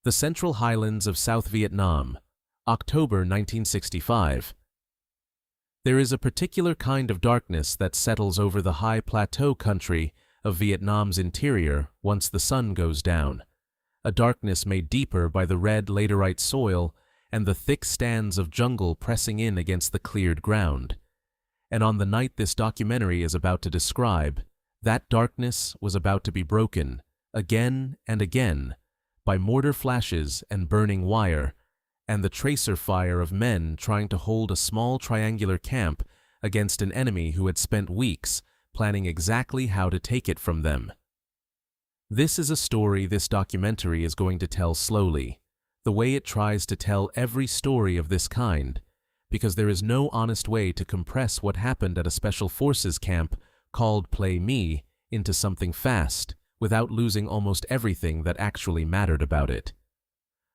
The Central Highlands of South Vietnam, October 1965. There is a particular kind of darkness that settles over the high plateau country of Vietnam's interior once the sun goes down, a darkness made deeper by the red laterite soil and the thick stands of jungle pressing in against the cleared ground. And on the night this documentary is about to describe, that darkness was about to be broken, again and again, by mortar flashes and burning wire, and the tracer fire of men trying to hold a small triangular camp against an enemy who had spent weeks planning exactly how to take it from them. This is a story this documentary is going to tell slowly, the way it tries to tell every story of this kind, because there is no honest way to compress what happened at a special forces camp called Plei Me into something fast without losing almost everything that actually mattered about it.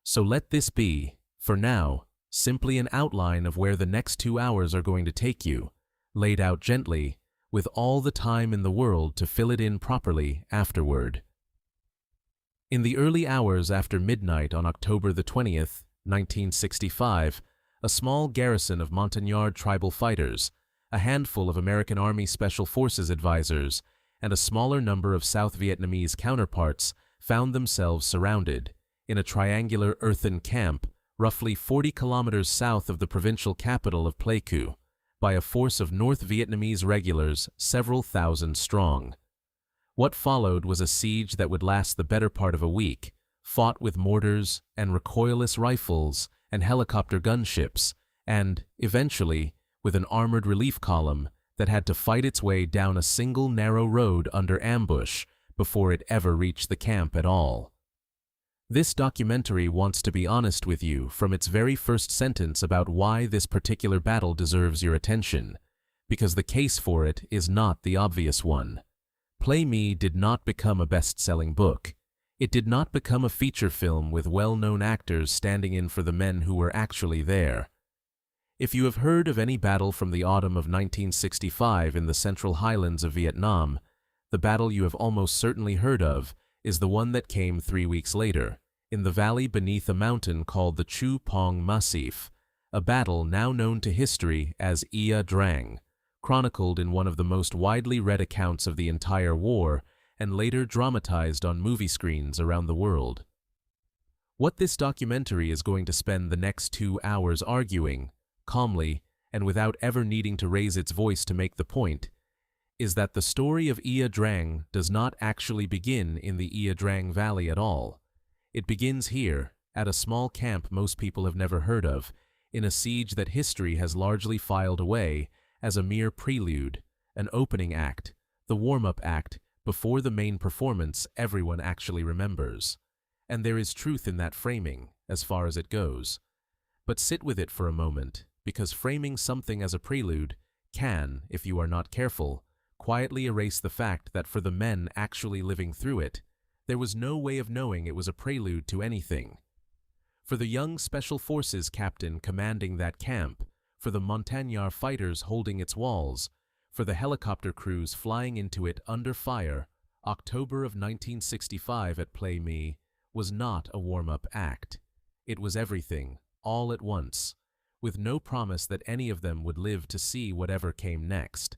So let this be, for now, simply an outline of where the next 2 hours are going to take you, laid out gently, with all the time in the world to fill it in properly afterward. In the early hours after midnight on October the 20th, 1965, a small garrison of Montagnard tribal fighters, a handful of American Army Special Forces advisors, and a smaller number of South Vietnamese counterparts found themselves surrounded in a triangular earthen camp roughly 40 kilometers south of the provincial capital of Pleiku by a force of North Vietnamese regulars several thousand strong. What followed was a siege that would last the better part of a week, fought with mortars and recoilless rifles and helicopter gunships, and, eventually, with an armored relief column that had to fight its way down a single narrow road under ambush before it ever reached the camp at all. This documentary wants to be honest with you from its very first sentence about why this particular battle deserves your attention, because the case for it is not the obvious one. Plei Me did not become a best-selling book. It did not become a feature film with well-known actors standing in for the men who were actually there. If you have heard of any battle from the autumn of 1965 in the Central Highlands of Vietnam, the battle you have almost certainly heard of is the one that came 3 weeks later, in the valley beneath a mountain called the Chu Pong Massif, a battle now known to history as Drang, chronicled in one of the most widely read accounts of the entire war and later dramatized on movie screens around the world. What this documentary is going to spend the next 2 hours arguing, calmly and without ever needing to raise its voice to make the point, is that the story of Drang does not actually begin in the Drang Valley at all. It begins here, at a small camp most people have never heard of, in a siege that history has largely filed away as a mere prelude, an opening act, the warm-up act before the main performance everyone actually remembers. And there is truth in that framing, as far as it goes. But sit with it for a moment, because framing something as a prelude can, if you are not careful, quietly erase the fact that for the men actually living through it, there was no way of knowing it was a prelude to anything. For the young Special Forces captain commanding that camp, for the Montagnard fighters holding its walls, for the helicopter crews flying into it under fire, October of 1965 at Plei Me was not a warm-up act. It was everything, all at once, with no promise that any of them would live to see whatever came next.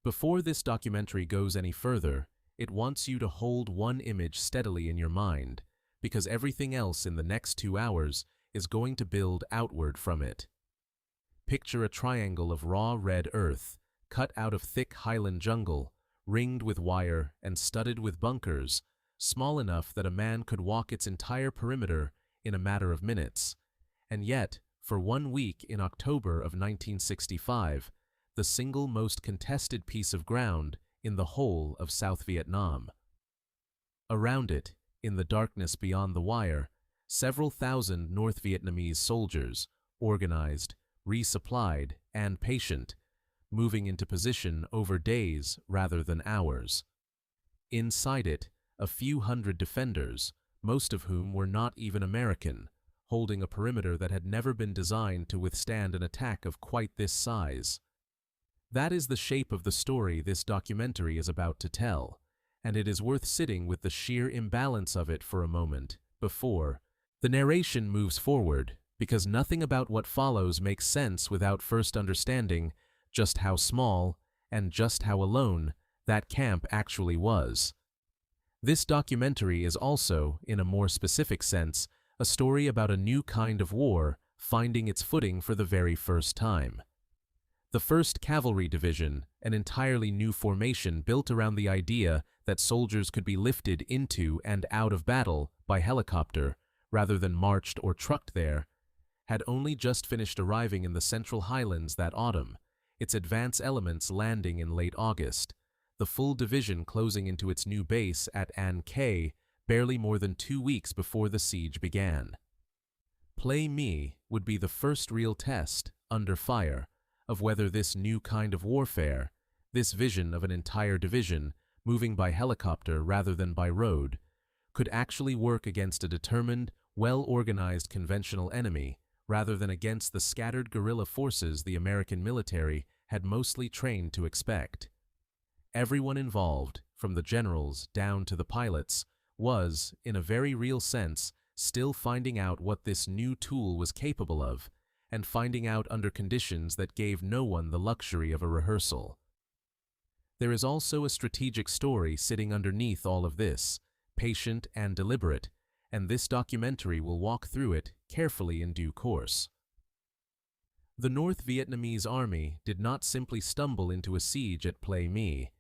Before this documentary goes any further, it wants you to hold one image steadily in your mind, because everything else in the next 2 hours is going to build outward from it. Picture a triangle of raw red earth, cut out of thick highland jungle, ringed with wire and studded with bunkers, small enough that a man could walk its entire perimeter in a matter of minutes. And yet, for 1 week in October of 1965, the single most contested piece of ground in the whole of South Vietnam. Around it, in the darkness beyond the wire, several thousand North Vietnamese soldiers, organized, resupplied, and patient, moving into position over days rather than hours. Inside it, a few hundred defenders, most of whom were not even American, holding a perimeter that had never been designed to withstand an attack of quite this size. That is the shape of the story this documentary is about to tell, and it is worth sitting with the sheer imbalance of it for a moment before, The narration moves forward because nothing about what follows makes sense without first understanding just how small and just how alone that camp actually was. This documentary is also, in a more specific sense, a story about a new kind of war finding its footing for the very first time. The 1st Cavalry Division, an entirely new formation built around the idea that soldiers could be lifted into and out of battle by helicopter rather than marched or trucked there, had only just finished arriving in the central Highlands that autumn, its advance elements landing in late August, the full division closing into its new base at An Khe barely more than 2 weeks before the siege began. Plei Me would be the first real test, under fire, of whether this new kind of warfare, this vision of an entire division moving by helicopter rather than by road, could actually work against a determined, well-organized conventional enemy rather than against the scattered guerrilla forces the American military had mostly trained to expect. Everyone involved, from the generals down to the pilots, was, in a very real sense, still finding out what this new tool was capable of, and finding out under conditions that gave no one the luxury of a rehearsal. There is also a strategic story sitting underneath all of this, patient and deliberate, and this documentary will walk through it carefully in due course. The North Vietnamese army did not simply stumble into a siege at Plei Me.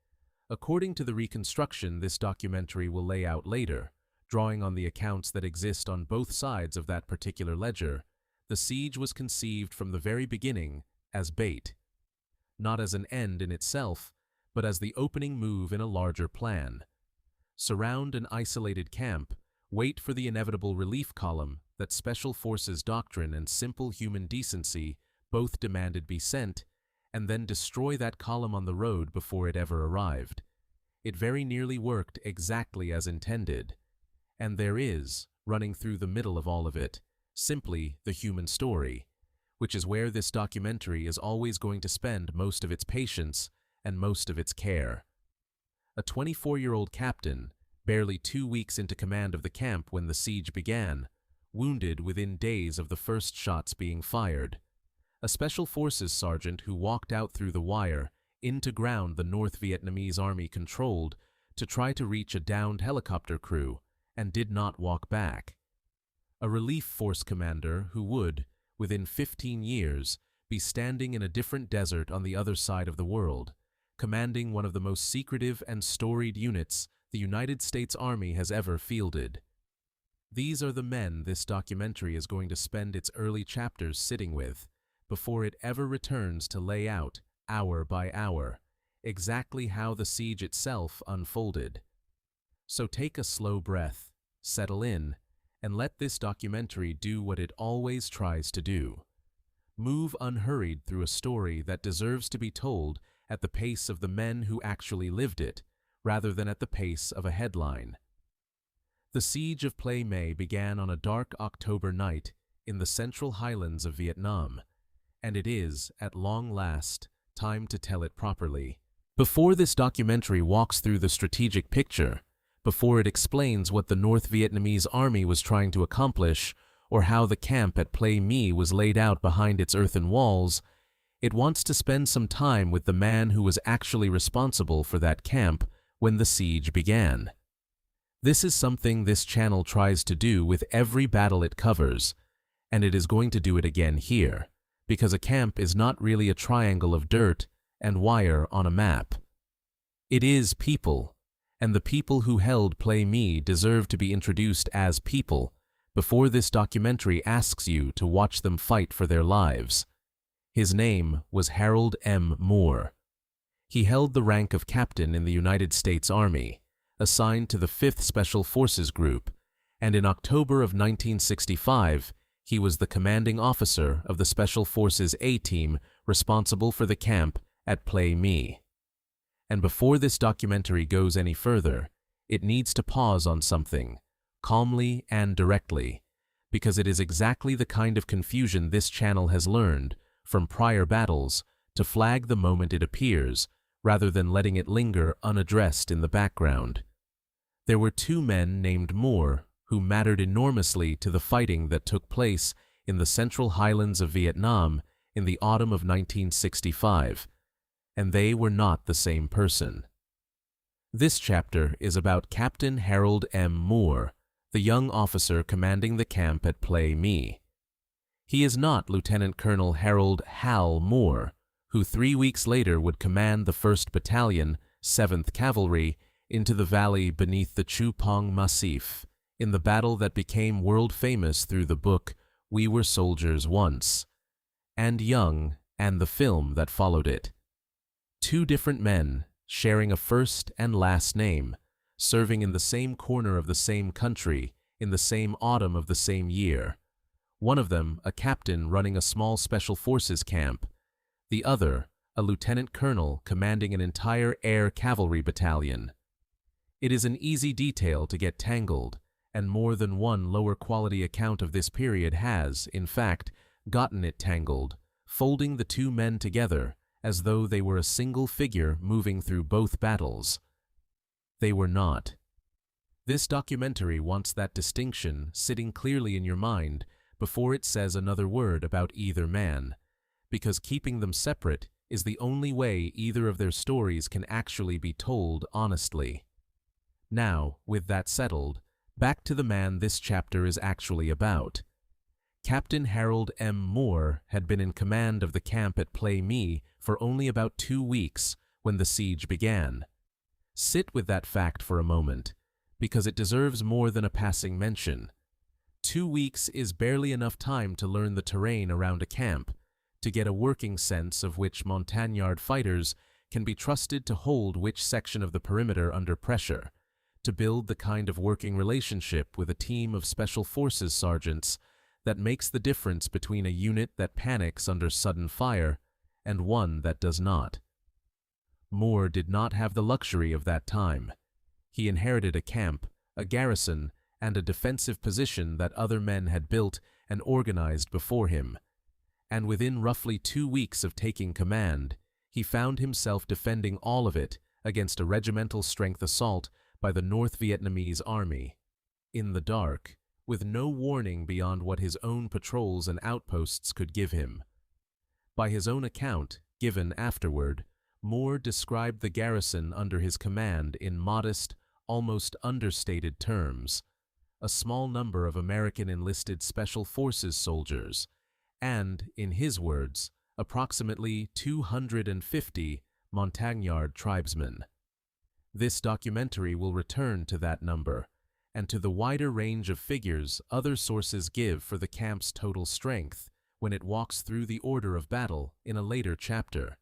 According to the reconstruction this documentary will lay out later, drawing on the accounts that exist on both sides of that particular ledger, the siege was conceived from the very beginning as bait, not as an end in itself, but as the opening move in a larger plan. Surround an isolated camp, wait for the inevitable relief column that Special Forces doctrine and simple human decency both demanded be sent, and then destroy that column on the road before it ever arrived. It very nearly worked exactly as intended. And there is, running through the middle of all of it, simply the human story, which is where this documentary is always going to spend most of its patience and most of its care. A 24-year-old captain, barely 2 weeks into command of the camp when the siege began, wounded within days of the first shots being fired. A Special Forces sergeant who walked out through the wire into ground the North Vietnamese army controlled to try to reach a downed helicopter crew and did not walk back. A relief force commander who would, within 15 years, be standing in a different desert on the other side of the world, commanding one of the most secretive and storied units the United States Army has ever fielded. These are the men this documentary is going to spend its early chapters sitting with, before it ever returns to lay out, hour by hour, exactly how the siege itself unfolded. So take a slow breath, settle in, and let this documentary do what it always tries to do. Move unhurried through a story that deserves to be told at the pace of the men who actually lived it, rather than at the pace of a headline. The Siege of Plei Me began on a dark October night in the central highlands of Vietnam, and it is, at long last, time to tell it properly. Before this documentary walks through the strategic picture, before it explains what the North Vietnamese army was trying to accomplish, or how the camp at Plei Me was laid out behind its earthen walls, it wants to spend some time with the man who was actually responsible for that camp when the siege began. This is something this channel tries to do with every battle it covers, and it is going to do it again here, because a camp is not really a triangle of dirt and wire on a map. It is people, and the people who held Plei Me deserve to be introduced as people before this documentary asks you to watch them fight for their lives. His name was Harold M. Moore. He held the rank of captain in the United States Army, assigned to the 5th Special Forces Group, and in October of 1965, he was the commanding officer of the Special Forces A-Team responsible for the camp at Plei Me. And before this documentary goes any further, it needs to pause on something, calmly and directly, because it is exactly the kind of confusion this channel has learned from prior battles to flag the moment it appears, rather than letting it linger unaddressed in the background. There were 2 men named Moore who mattered enormously to the fighting that took place in the central highlands of Vietnam in the autumn of 1965, and they were not the same person. This chapter is about Captain Harold M. Moore, the young officer commanding the camp at Plei Me. He is not Lieutenant Colonel Harold Hal Moore, who 3 weeks later would command the 1st Battalion, 7th Cavalry, into the valley beneath the Chu Pong Massif, in the battle that became world-famous through the book We Were Soldiers Once, and Young, and the film that followed it. Two different men, sharing a first and last name, serving in the same corner of the same country, in the same autumn of the same year. One of them, a captain running a small special forces camp, the other, a lieutenant colonel commanding an entire air cavalry battalion. It is an easy detail to get tangled, and more than one lower quality account of this period has, in fact, gotten it tangled, folding the two men together as though they were a single figure moving through both battles. They were not. This documentary wants that distinction sitting clearly in your mind before it says another word about either man, because keeping them separate is the only way either of their stories can actually be told honestly. Now, with that settled, back to the man this chapter is actually about. Captain Harold M. Moore had been in command of the camp at Plei Me for only about 2 weeks when the siege began. Sit with that fact for a moment, because it deserves more than a passing mention. 2 weeks is barely enough time to learn the terrain around a camp, to get a working sense of which Montagnard fighters can be trusted to hold which section of the perimeter under pressure, to build the kind of working relationship with a team of special forces sergeants that makes the difference between a unit that panics under sudden fire and one that does not. Moore did not have the luxury of that time. He inherited a camp, a garrison, and a defensive position that other men had built and organized before him, and within roughly 2 weeks of taking command, he found himself defending all of it against a regimental strength assault by the North Vietnamese army, in the dark, with no warning beyond what his own patrols and outposts could give him. By his own account, given afterward, Moore described the garrison under his command in modest, almost understated terms: a small number of American enlisted Special Forces soldiers, and, in his words, approximately 250 Montagnard tribesmen. This documentary will return to that number, and to the wider range of figures other sources give for the camp's total strength when it walks through the order of battle in a later chapter.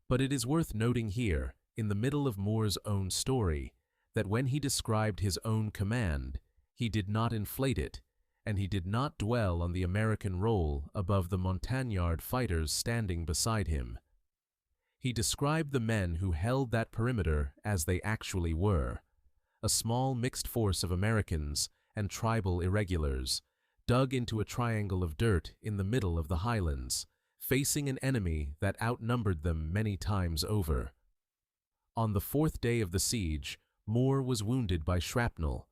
But it is worth noting here, in the middle of Moore's own story, that when he described his own command, he did not inflate it, and he did not dwell on the American role above the Montagnard fighters standing beside him. He described the men who held that perimeter as they actually were: a small mixed force of Americans and tribal irregulars, dug into a triangle of dirt in the middle of the Highlands, facing an enemy that outnumbered them many times over. On the 4th day of the siege, Moore was wounded by shrapnel.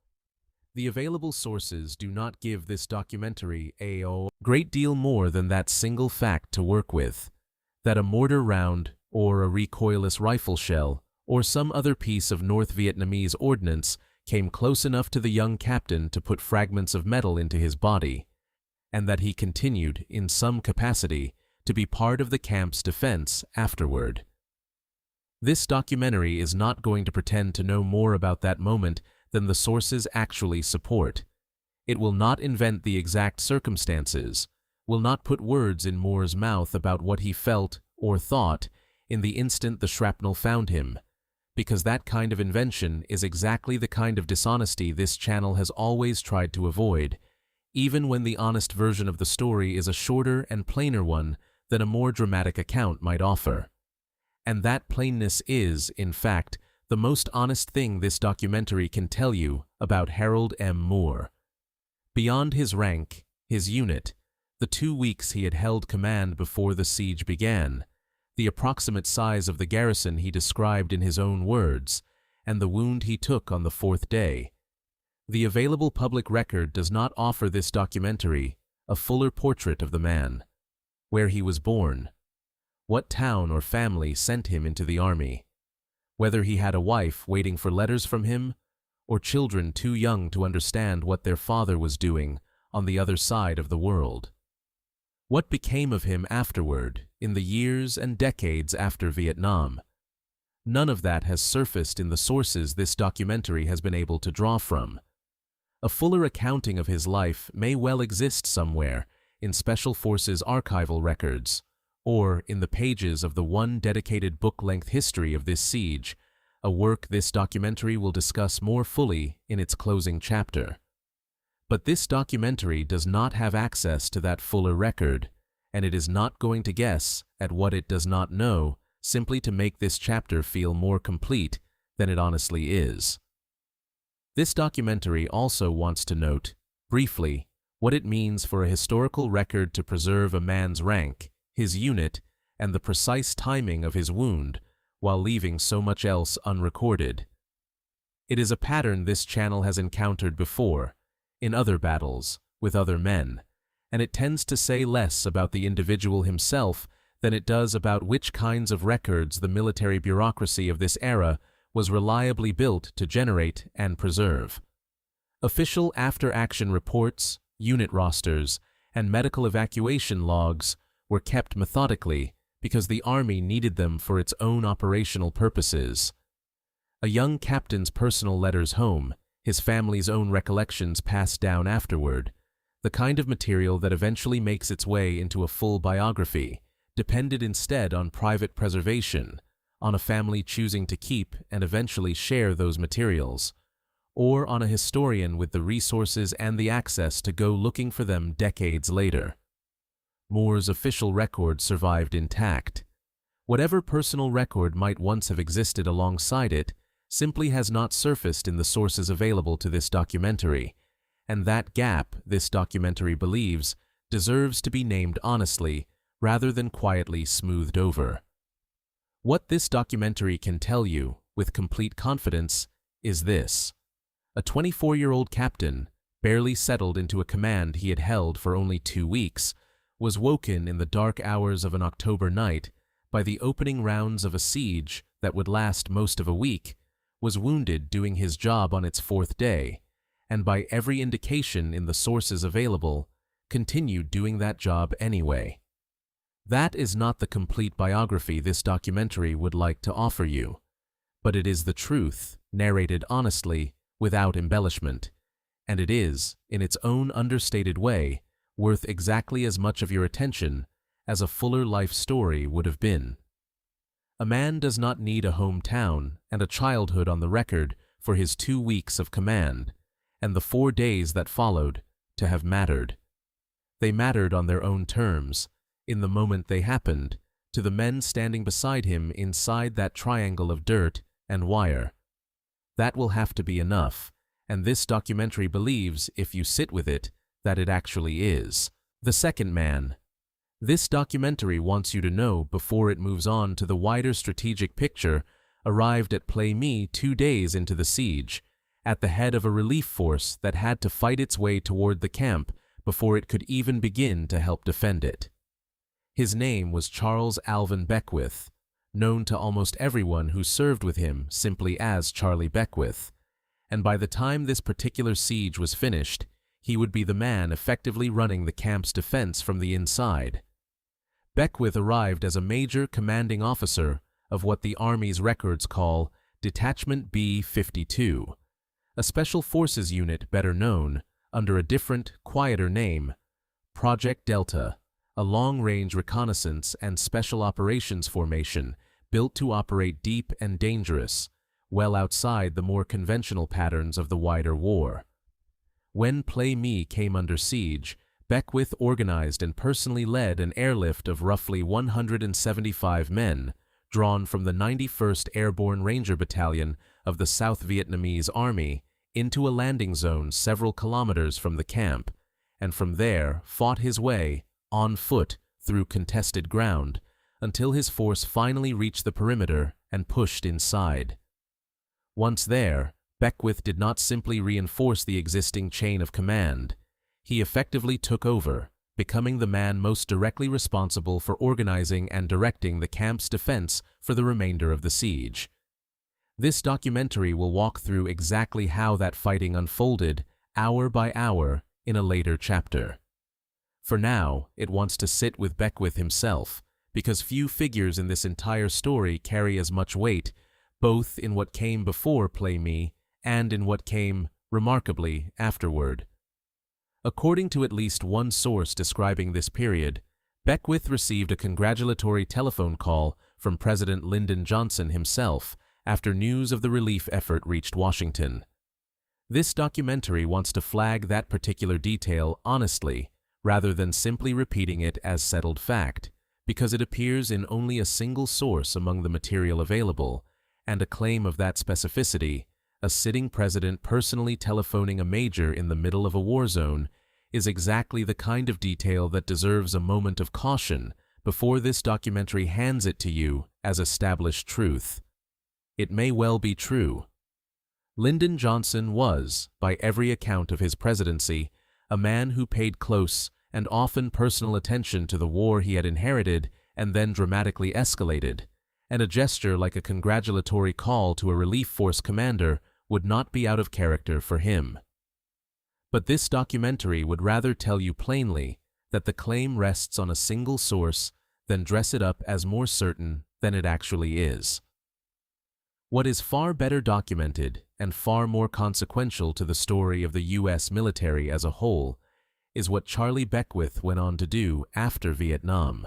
The available sources do not give this documentary a great deal more than that single fact to work with, that a mortar round, or a recoilless rifle shell, or some other piece of North Vietnamese ordnance came close enough to the young captain to put fragments of metal into his body, and that he continued, in some capacity, to be part of the camp's defense afterward. This documentary is not going to pretend to know more about that moment than the sources actually support. It will not invent the exact circumstances, will not put words in Moore's mouth about what he felt or thought in the instant the shrapnel found him, because that kind of invention is exactly the kind of dishonesty this channel has always tried to avoid, even when the honest version of the story is a shorter and plainer one than a more dramatic account might offer. And that plainness is, in fact, the most honest thing this documentary can tell you about Harold M. Moore. Beyond his rank, his unit, the 2 weeks he had held command before the siege began, the approximate size of the garrison he described in his own words, and the wound he took on the 4th day, The available public record does not offer this documentary a fuller portrait of the man, where he was born, what town or family sent him into the army, whether he had a wife waiting for letters from him, or children too young to understand what their father was doing on the other side of the world. What became of him afterward, in the years and decades after Vietnam? None of that has surfaced in the sources this documentary has been able to draw from. A fuller accounting of his life may well exist somewhere in Special Forces archival records, or in the pages of the one dedicated book-length history of this siege, a work this documentary will discuss more fully in its closing chapter. But this documentary does not have access to that fuller record, and it is not going to guess at what it does not know simply to make this chapter feel more complete than it honestly is. This documentary also wants to note, briefly, what it means for a historical record to preserve a man's rank, his unit, and the precise timing of his wound, while leaving so much else unrecorded. It is a pattern this channel has encountered before, in other battles, with other men, and it tends to say less about the individual himself than it does about which kinds of records the military bureaucracy of this era was reliably built to generate and preserve. Official after-action reports, unit rosters, and medical evacuation logs were kept methodically because the Army needed them for its own operational purposes. A young captain's personal letters home, his family's own recollections passed down afterward, the kind of material that eventually makes its way into a full biography, depended instead on private preservation, on a family choosing to keep and eventually share those materials, or on a historian with the resources and the access to go looking for them decades later. Moore's official record survived intact. Whatever personal record might once have existed alongside it simply has not surfaced in the sources available to this documentary, and that gap, this documentary believes, deserves to be named honestly rather than quietly smoothed over. What this documentary can tell you, with complete confidence, is this. A 24-year-old captain, barely settled into a command he had held for only 2 weeks, was woken in the dark hours of an October night by the opening rounds of a siege that would last most of a week, was wounded doing his job on its 4th day, and by every indication in the sources available, continued doing that job anyway. That is not the complete biography this documentary would like to offer you, but it is the truth, narrated honestly, without embellishment, and it is, in its own understated way, worth exactly as much of your attention as a fuller life story would have been. A man does not need a hometown and a childhood on the record for his 2 weeks of command, and the 4 days that followed, to have mattered. They mattered on their own terms, in the moment they happened, to the men standing beside him inside that triangle of dirt and wire. That will have to be enough, and this documentary believes, if you sit with it, that it actually is. The second man. This documentary wants you to know, before it moves on to the wider strategic picture, arrived at Plei Me 2 days into the siege, at the head of a relief force that had to fight its way toward the camp before it could even begin to help defend it. His name was Charles Alvin Beckwith, known to almost everyone who served with him simply as Charlie Beckwith, and by the time this particular siege was finished, he would be the man effectively running the camp's defense from the inside. Beckwith arrived as a major commanding officer of what the Army's records call Detachment B-52, a special forces unit better known, under a different, quieter name, Project Delta, a long-range reconnaissance and special operations formation built to operate deep and dangerous, well outside the more conventional patterns of the wider war. When Plei Me came under siege, Beckwith organized and personally led an airlift of roughly 175 men, drawn from the 91st Airborne Ranger Battalion of the South Vietnamese Army, into a landing zone several kilometers from the camp, and from there fought his way, on foot, through contested ground, until his force finally reached the perimeter and pushed inside. Once there, Beckwith did not simply reinforce the existing chain of command. He effectively took over, becoming the man most directly responsible for organizing and directing the camp's defense for the remainder of the siege. This documentary will walk through exactly how that fighting unfolded, hour by hour, in a later chapter. For now, it wants to sit with Beckwith himself, because few figures in this entire story carry as much weight, both in what came before Plei Me and in what came, remarkably, afterward. According to at least one source describing this period, Beckwith received a congratulatory telephone call from President Lyndon Johnson himself after news of the relief effort reached Washington. This documentary wants to flag that particular detail honestly, rather than simply repeating it as settled fact, because it appears in only a single source among the material available, and a claim of that specificity, a sitting president personally telephoning a major in the middle of a war zone, is exactly the kind of detail that deserves a moment of caution before this documentary hands it to you as established truth. It may well be true. Lyndon Johnson was, by every account of his presidency, a man who paid close and often personal attention to the war he had inherited and then dramatically escalated, and a gesture like a congratulatory call to a relief force commander would not be out of character for him. But this documentary would rather tell you plainly that the claim rests on a single source than dress it up as more certain than it actually is. What is far better documented and far more consequential to the story of the U.S. military as a whole is what Charlie Beckwith went on to do after Vietnam.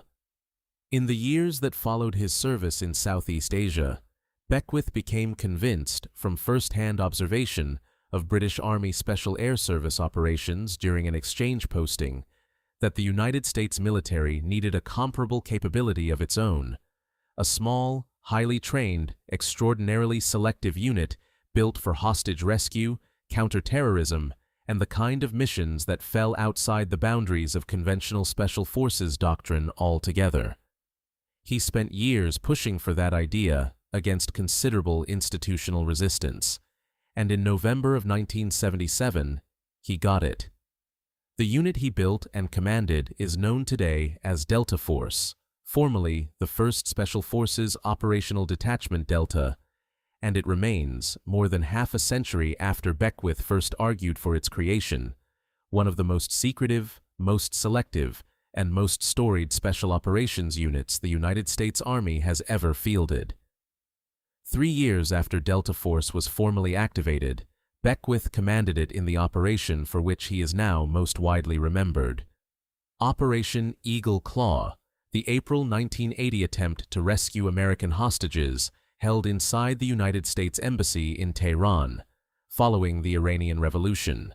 In the years that followed his service in Southeast Asia, Beckwith became convinced from first-hand observation of British Army Special Air Service operations during an exchange posting that the United States military needed a comparable capability of its own, a small, highly trained, extraordinarily selective unit built for hostage rescue, counterterrorism, and the kind of missions that fell outside the boundaries of conventional special forces doctrine altogether. He spent years pushing for that idea against considerable institutional resistance, and in November of 1977, he got it. The unit he built and commanded is known today as Delta Force, formerly the 1st Special Forces Operational Detachment Delta, and it remains, more than half a century after Beckwith first argued for its creation, one of the most secretive, most selective, and most storied special operations units the United States Army has ever fielded. 3 years after Delta Force was formally activated, Beckwith commanded it in the operation for which he is now most widely remembered. Operation Eagle Claw, the April 1980 attempt to rescue American hostages held inside the United States Embassy in Tehran, following the Iranian Revolution.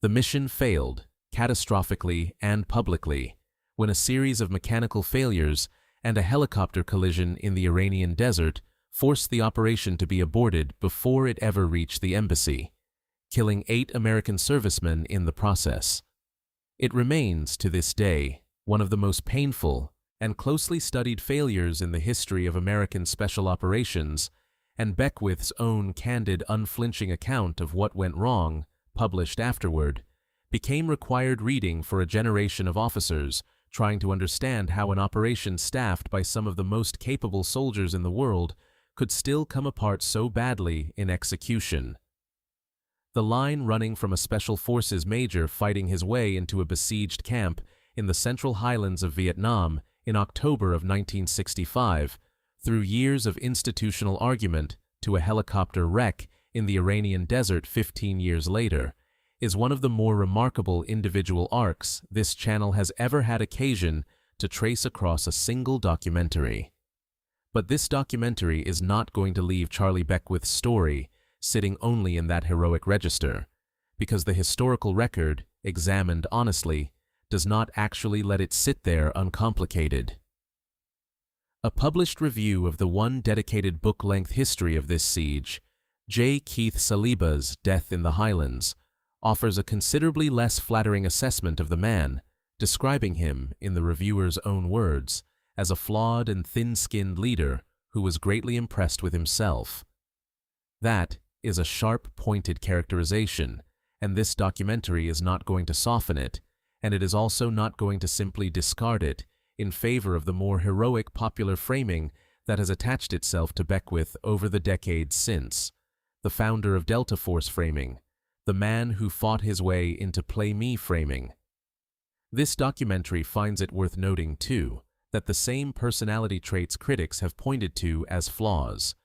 The mission failed, catastrophically and publicly, when a series of mechanical failures and a helicopter collision in the Iranian desert forced the operation to be aborted before it ever reached the embassy, killing 8 American servicemen in the process. It remains, to this day, one of the most painful and closely studied failures in the history of American special operations, and Beckwith's own candid, unflinching account of what went wrong, published afterward, became required reading for a generation of officers trying to understand how an operation staffed by some of the most capable soldiers in the world could still come apart so badly in execution. The line running from a Special Forces major fighting his way into a besieged camp in the central highlands of Vietnam in October of 1965, through years of institutional argument to a helicopter wreck in the Iranian desert 15 years later, is one of the more remarkable individual arcs this channel has ever had occasion to trace across a single documentary. But this documentary is not going to leave Charlie Beckwith's story sitting only in that heroic register, because the historical record, examined honestly, does not actually let it sit there uncomplicated. A published review of the one dedicated book-length history of this siege, J. Keith Saliba's Death in the Highlands, offers a considerably less flattering assessment of the man, describing him, in the reviewer's own words, as a flawed and thin-skinned leader who was greatly impressed with himself. That, is a sharp, pointed characterization, and this documentary is not going to soften it, and it is also not going to simply discard it in favor of the more heroic popular framing that has attached itself to Beckwith over the decades since. The founder of Delta Force framing, the man who fought his way into Plei Me framing. This documentary finds it worth noting, too, that the same personality traits critics have pointed to as flaws,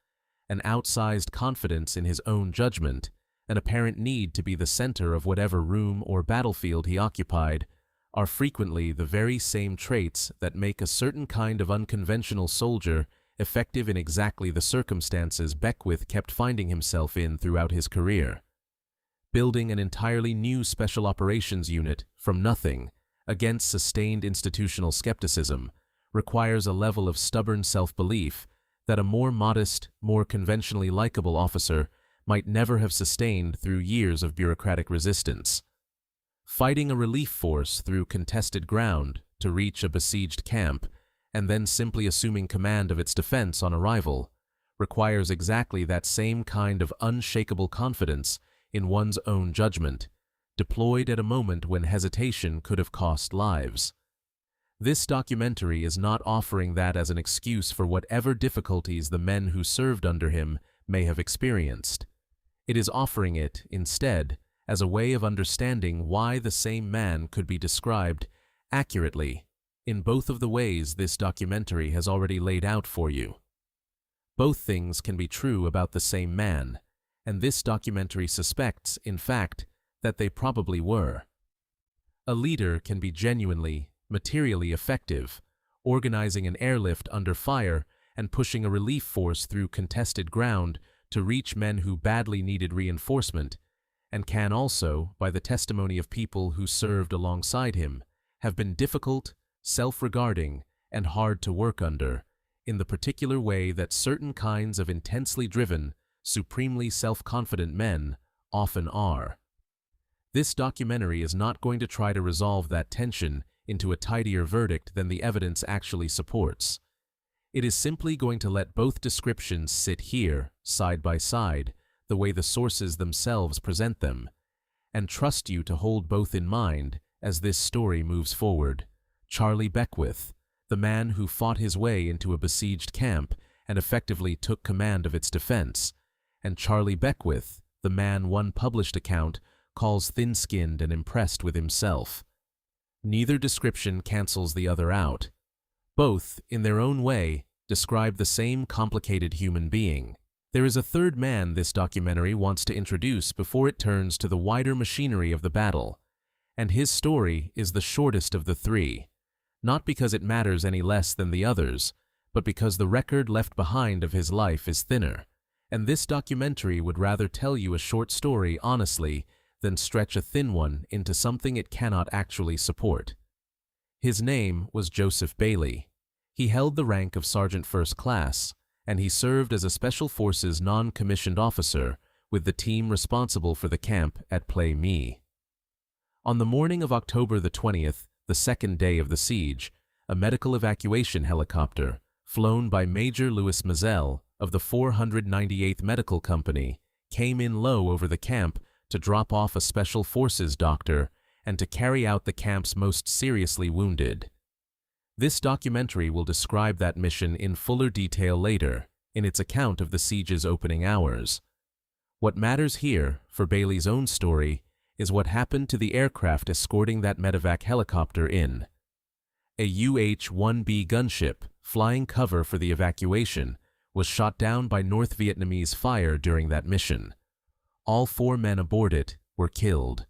an outsized confidence in his own judgment, an apparent need to be the center of whatever room or battlefield he occupied, are frequently the very same traits that make a certain kind of unconventional soldier effective in exactly the circumstances Beckwith kept finding himself in throughout his career. Building an entirely new special operations unit from nothing against sustained institutional skepticism requires a level of stubborn self-belief that a more modest, more conventionally likable officer might never have sustained through years of bureaucratic resistance. Fighting a relief force through contested ground to reach a besieged camp, and then simply assuming command of its defense on arrival, requires exactly that same kind of unshakable confidence in one's own judgment, deployed at a moment when hesitation could have cost lives. This documentary is not offering that as an excuse for whatever difficulties the men who served under him may have experienced. It is offering it, instead, as a way of understanding why the same man could be described accurately in both of the ways this documentary has already laid out for you. Both things can be true about the same man, and this documentary suspects, in fact, that they probably were. A leader can be genuinely, materially effective, organizing an airlift under fire and pushing a relief force through contested ground to reach men who badly needed reinforcement, and can also, by the testimony of people who served alongside him, have been difficult, self-regarding, and hard to work under, in the particular way that certain kinds of intensely driven, supremely self-confident men often are. This documentary is not going to try to resolve that tension into a tidier verdict than the evidence actually supports. It is simply going to let both descriptions sit here, side by side, the way the sources themselves present them, and trust you to hold both in mind as this story moves forward. Charlie Beckwith, the man who fought his way into a besieged camp and effectively took command of its defense, and Charlie Beckwith, the man one published account calls thin-skinned and impressed with himself. Neither description cancels the other out. Both, in their own way, describe the same complicated human being. There is a third man this documentary wants to introduce before it turns to the wider machinery of the battle, and his story is the shortest of the three, not because it matters any less than the others, but because the record left behind of his life is thinner, and this documentary would rather tell you a short story honestly than stretch a thin one into something it cannot actually support. His name was Joseph Bailey. He held the rank of Sergeant First Class, and he served as a Special Forces non-commissioned officer with the team responsible for the camp at Plei Me. On the morning of October the 20th, the second day of the siege, a medical evacuation helicopter, flown by Major Louis Mazel of the 498th Medical Company, came in low over the camp to drop off a Special Forces doctor and to carry out the camp's most seriously wounded. This documentary will describe that mission in fuller detail later, in its account of the siege's opening hours. What matters here, for Bailey's own story, is what happened to the aircraft escorting that medevac helicopter in. A UH-1B gunship, flying cover for the evacuation, was shot down by North Vietnamese fire during that mission. All 4 men aboard it were killed.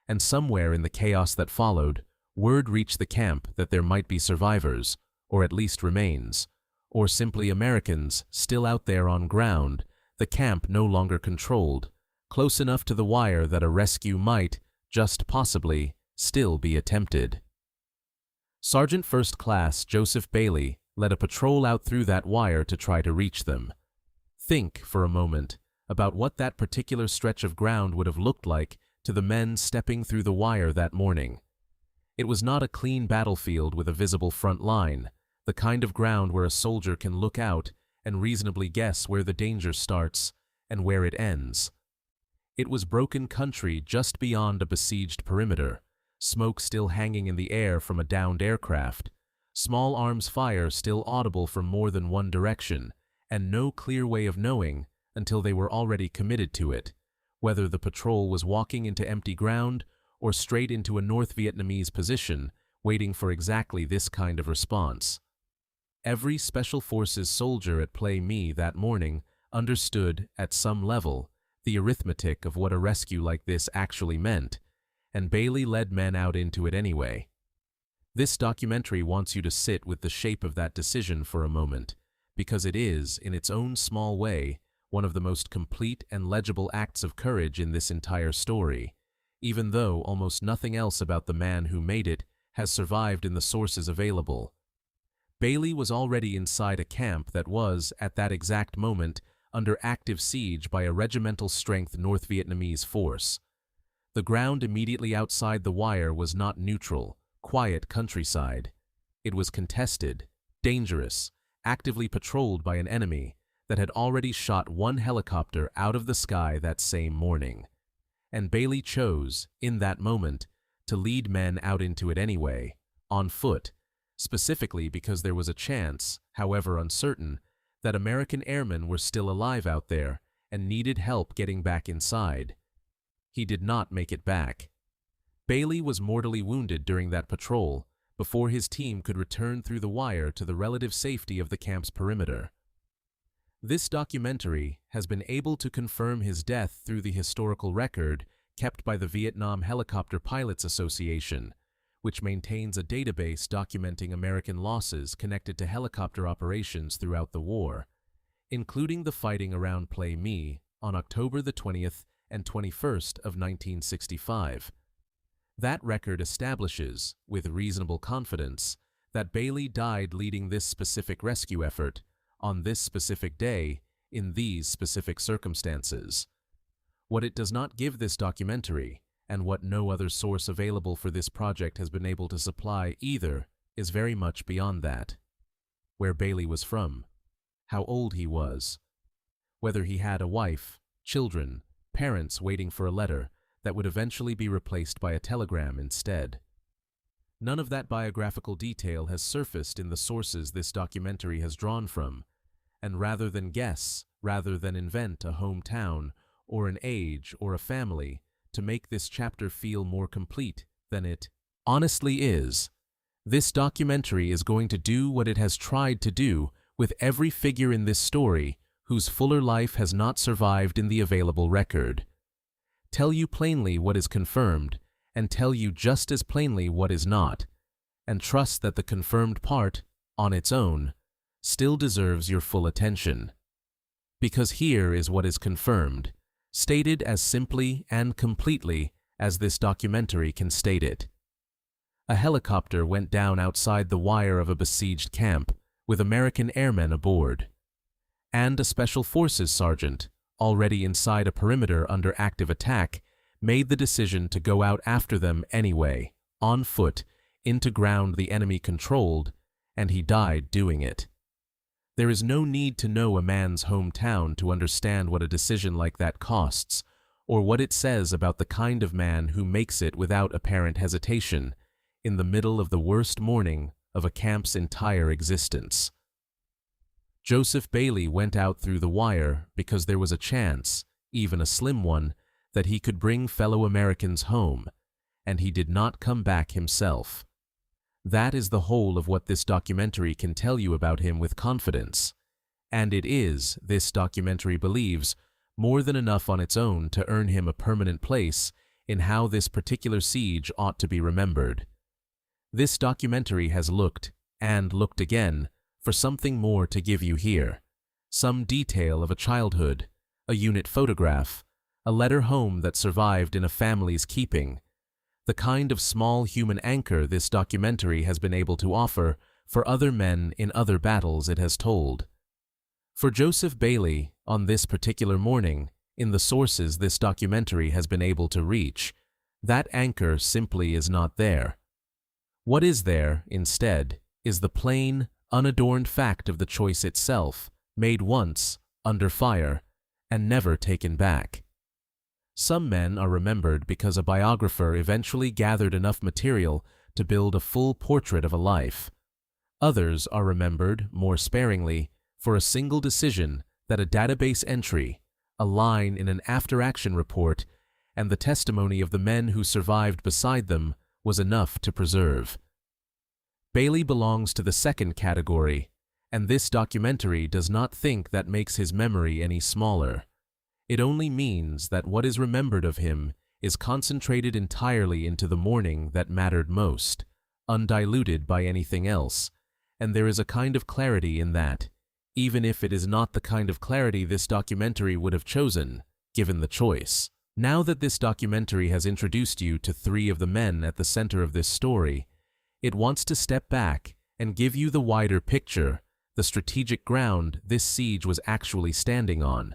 And somewhere in the chaos that followed, word reached the camp that there might be survivors, or at least remains, or simply Americans still out there on ground, the camp no longer controlled, close enough to the wire that a rescue might, just possibly, still be attempted. Sergeant First Class Joseph Bailey led a patrol out through that wire to try to reach them. Think, for a moment, about what that particular stretch of ground would have looked like to the men stepping through the wire that morning. It was not a clean battlefield with a visible front line, the kind of ground where a soldier can look out and reasonably guess where the danger starts and where it ends. It was broken country just beyond a besieged perimeter, smoke still hanging in the air from a downed aircraft, small arms fire still audible from more than one direction, and no clear way of knowing, until they were already committed to it, whether the patrol was walking into empty ground or straight into a North Vietnamese position, waiting for exactly this kind of response. Every Special Forces soldier at Plei Me that morning understood, at some level, the arithmetic of what a rescue like this actually meant, and Bailey led men out into it anyway. This documentary wants you to sit with the shape of that decision for a moment, because it is, in its own small way, one of the most complete and legible acts of courage in this entire story, even though almost nothing else about the man who made it has survived in the sources available. Bailey was already inside a camp that was, at that exact moment, under active siege by a regimental-strength North Vietnamese force. The ground immediately outside the wire was not neutral, quiet countryside. It was contested, dangerous, actively patrolled by an enemy that had already shot one helicopter out of the sky that same morning. And Bailey chose, in that moment, to lead men out into it anyway, on foot, specifically because there was a chance, however uncertain, that American airmen were still alive out there and needed help getting back inside. He did not make it back. Bailey was mortally wounded during that patrol before his team could return through the wire to the relative safety of the camp's perimeter. This documentary has been able to confirm his death through the historical record kept by the Vietnam Helicopter Pilots Association, which maintains a database documenting American losses connected to helicopter operations throughout the war, including the fighting around Plei Me on October the 20th and 21st of 1965. That record establishes, with reasonable confidence, that Bailey died leading this specific rescue effort, on this specific day, in these specific circumstances. What it does not give this documentary, and what no other source available for this project has been able to supply either, is very much beyond that. Where Bailey was from, how old he was, whether he had a wife, children, parents waiting for a letter that would eventually be replaced by a telegram instead. None of that biographical detail has surfaced in the sources this documentary has drawn from, and rather than guess, rather than invent a hometown or an age or a family to make this chapter feel more complete than it honestly is, this documentary is going to do what it has tried to do with every figure in this story whose fuller life has not survived in the available record. Tell you plainly what is confirmed, and tell you just as plainly what is not, and trust that the confirmed part, on its own, still deserves your full attention. Because here is what is confirmed, stated as simply and completely as this documentary can state it. A helicopter went down outside the wire of a besieged camp with American airmen aboard, and a Special Forces sergeant, already inside a perimeter under active attack, made the decision to go out after them anyway, on foot, into ground the enemy controlled, and he died doing it. There is no need to know a man's hometown to understand what a decision like that costs, or what it says about the kind of man who makes it without apparent hesitation, in the middle of the worst morning of a camp's entire existence. Joseph Bailey went out through the wire because there was a chance, even a slim one, that he could bring fellow Americans home, and he did not come back himself. That is the whole of what this documentary can tell you about him with confidence, and it is, this documentary believes, more than enough on its own to earn him a permanent place in how this particular siege ought to be remembered. This documentary has looked, and looked again, for something more to give you here, some detail of a childhood, a unit photograph, a letter home that survived in a family's keeping, the kind of small human anchor this documentary has been able to offer for other men in other battles it has told. For Joseph Bailey, on this particular morning, in the sources this documentary has been able to reach, that anchor simply is not there. What is there, instead, is the plain, unadorned fact of the choice itself, made once, under fire, and never taken back. Some men are remembered because a biographer eventually gathered enough material to build a full portrait of a life. Others are remembered, more sparingly, for a single decision that a database entry, a line in an after-action report, and the testimony of the men who survived beside them was enough to preserve. Bailey belongs to the second category, and this documentary does not think that makes his memory any smaller. It only means that what is remembered of him is concentrated entirely into the morning that mattered most, undiluted by anything else, and there is a kind of clarity in that, even if it is not the kind of clarity this documentary would have chosen, given the choice. Now that this documentary has introduced you to three of the men at the center of this story, it wants to step back and give you the wider picture, the strategic ground this siege was actually standing on,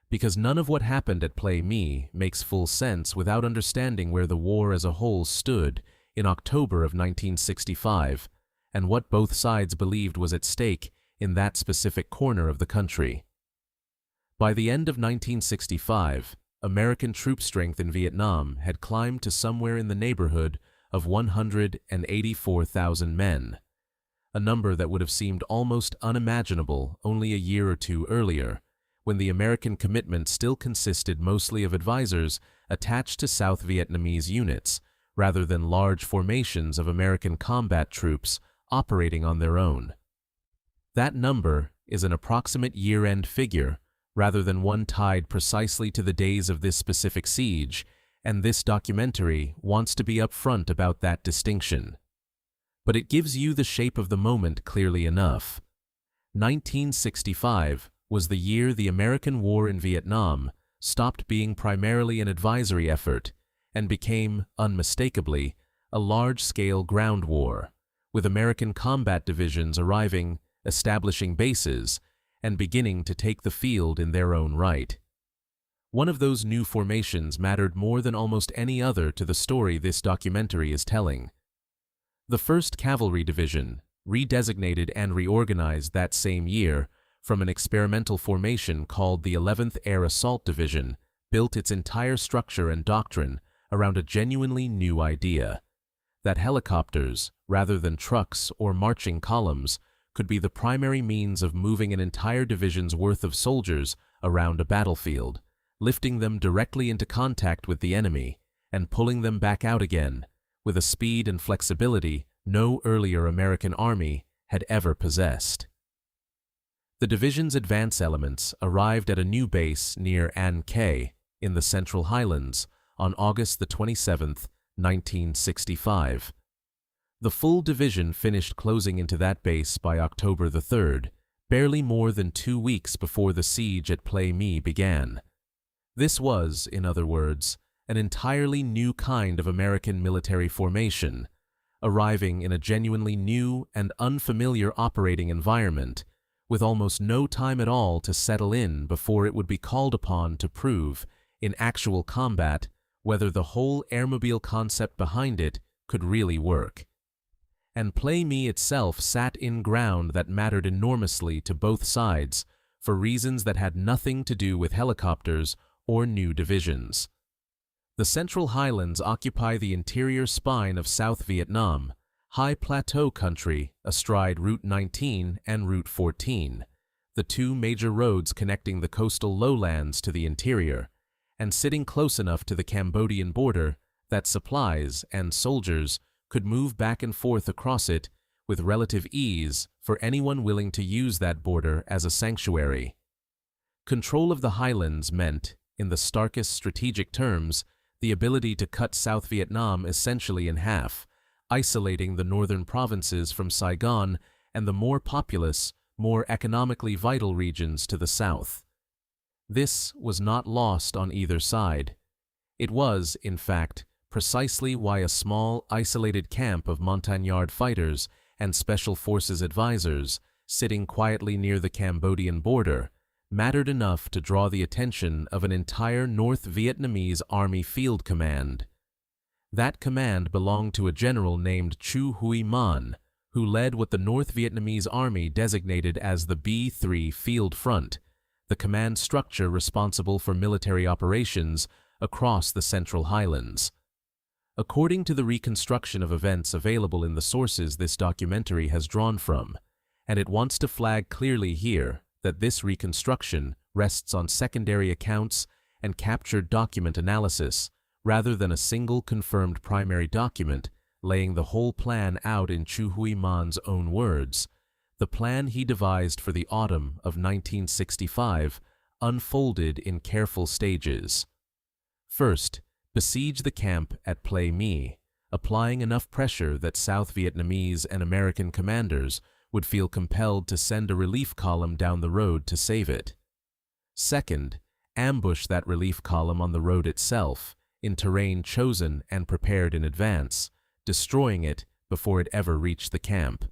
because none of what happened at Plei Me makes full sense without understanding where the war as a whole stood in October of 1965 and what both sides believed was at stake in that specific corner of the country. By the end of 1965, American troop strength in Vietnam had climbed to somewhere in the neighborhood of 184,000 men, a number that would have seemed almost unimaginable only a year or two earlier, when the American commitment still consisted mostly of advisors attached to South Vietnamese units, rather than large formations of American combat troops operating on their own. That number is an approximate year-end figure, rather than one tied precisely to the days of this specific siege, and this documentary wants to be upfront about that distinction. But it gives you the shape of the moment clearly enough. 1965 was the year the American war in Vietnam stopped being primarily an advisory effort and became, unmistakably, a large-scale ground war, with American combat divisions arriving, establishing bases, and beginning to take the field in their own right. One of those new formations mattered more than almost any other to the story this documentary is telling. The 1st Cavalry Division, redesignated and reorganized that same year from an experimental formation called the 11th Air Assault Division, built its entire structure and doctrine around a genuinely new idea: that helicopters, rather than trucks or marching columns, could be the primary means of moving an entire division's worth of soldiers around a battlefield, lifting them directly into contact with the enemy and pulling them back out again with a speed and flexibility no earlier American army had ever possessed. The division's advance elements arrived at a new base near An Khê in the Central Highlands on August the 27th, 1965. The full division finished closing into that base by October the 3rd, barely more than 2 weeks before the siege at Plei Me began. This was, in other words, an entirely new kind of American military formation, arriving in a genuinely new and unfamiliar operating environment, with almost no time at all to settle in before it would be called upon to prove, in actual combat, whether the whole airmobile concept behind it could really work. And Plei Me itself sat in ground that mattered enormously to both sides for reasons that had nothing to do with helicopters or new divisions. The Central Highlands occupy the interior spine of South Vietnam, high plateau country astride Route 19 and Route 14, the two major roads connecting the coastal lowlands to the interior, and sitting close enough to the Cambodian border that supplies and soldiers could move back and forth across it with relative ease for anyone willing to use that border as a sanctuary. Control of the highlands meant, in the starkest strategic terms, the ability to cut South Vietnam essentially in half, isolating the northern provinces from Saigon and the more populous, more economically vital regions to the south. This was not lost on either side. It was, in fact, precisely why a small, isolated camp of Montagnard fighters and Special Forces advisors, sitting quietly near the Cambodian border, mattered enough to draw the attention of an entire North Vietnamese Army Field Command. That command belonged to a general named Chu Huy Man, who led what the North Vietnamese Army designated as the B-3 Field Front, the command structure responsible for military operations across the Central Highlands. According to the reconstruction of events available in the sources this documentary has drawn from, and it wants to flag clearly here that this reconstruction rests on secondary accounts and captured document analysis rather than a single confirmed primary document laying the whole plan out in Chu Hui Man's own words. The plan he devised for the autumn of 1965 unfolded in careful stages. First, besiege the camp at Plei Me, applying enough pressure that South Vietnamese and American commanders would feel compelled to send a relief column down the road to save it. Second, ambush that relief column on the road itself, in terrain chosen and prepared in advance, destroying it before it ever reached the camp.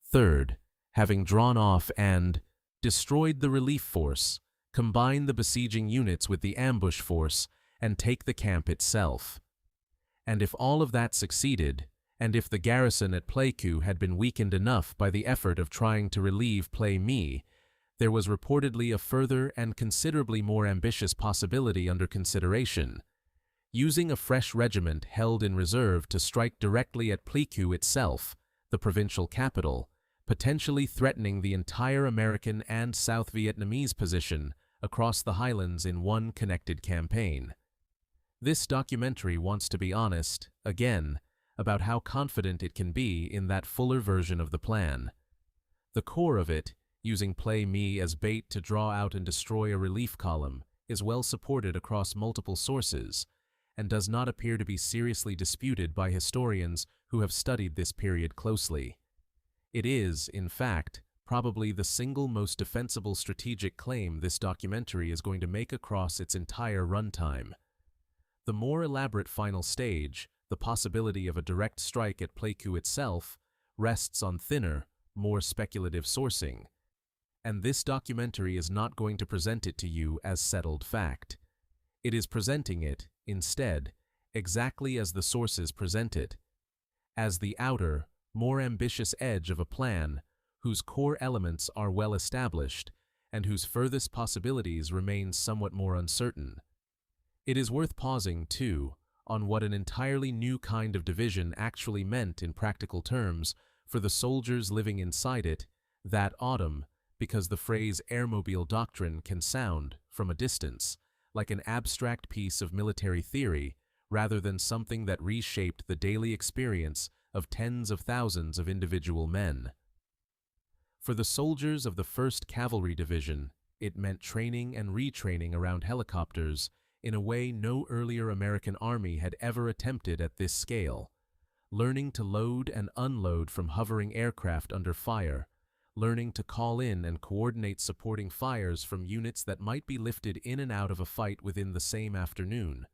Third, having drawn off and destroyed the relief force, combine the besieging units with the ambush force and take the camp itself. And if all of that succeeded, and if the garrison at Pleiku had been weakened enough by the effort of trying to relieve Plei Me, there was reportedly a further and considerably more ambitious possibility under consideration: using a fresh regiment held in reserve to strike directly at Pleiku itself, the provincial capital, potentially threatening the entire American and South Vietnamese position across the Highlands in one connected campaign. This documentary wants to be honest, again, about how confident it can be in that fuller version of the plan. The core of it, using Plei Me as bait to draw out and destroy a relief column, is well supported across multiple sources, and does not appear to be seriously disputed by historians who have studied this period closely. It is, in fact, probably the single most defensible strategic claim this documentary is going to make across its entire runtime. The more elaborate final stage, the possibility of a direct strike at Pleiku itself, rests on thinner, more speculative sourcing, and this documentary is not going to present it to you as settled fact. It is presenting it, instead, exactly as the sources present it, as the outer, more ambitious edge of a plan whose core elements are well established and whose furthest possibilities remain somewhat more uncertain. It is worth pausing, too, on what an entirely new kind of division actually meant in practical terms for the soldiers living inside it that autumn, because the phrase airmobile doctrine can sound, from a distance, like an abstract piece of military theory rather than something that reshaped the daily experience of tens of thousands of individual men. For the soldiers of the 1st Cavalry Division, it meant training and retraining around helicopters in a way no earlier American army had ever attempted at this scale, learning to load and unload from hovering aircraft under fire, learning to call in and coordinate supporting fires from units that might be lifted in and out of a fight within the same afternoon,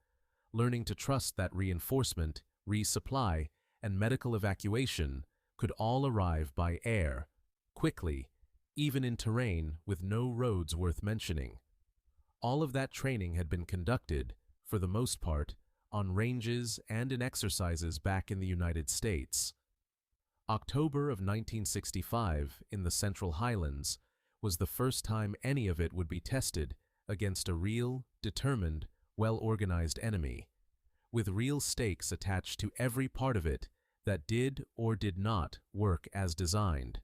learning to trust that reinforcement, resupply, and medical evacuation could all arrive by air, quickly, even in terrain with no roads worth mentioning. All of that training had been conducted, for the most part, on ranges and in exercises back in the United States. October of 1965 in the Central Highlands was the first time any of it would be tested against a real, determined, well-organized enemy, with real stakes attached to every part of it that did or did not work as designed.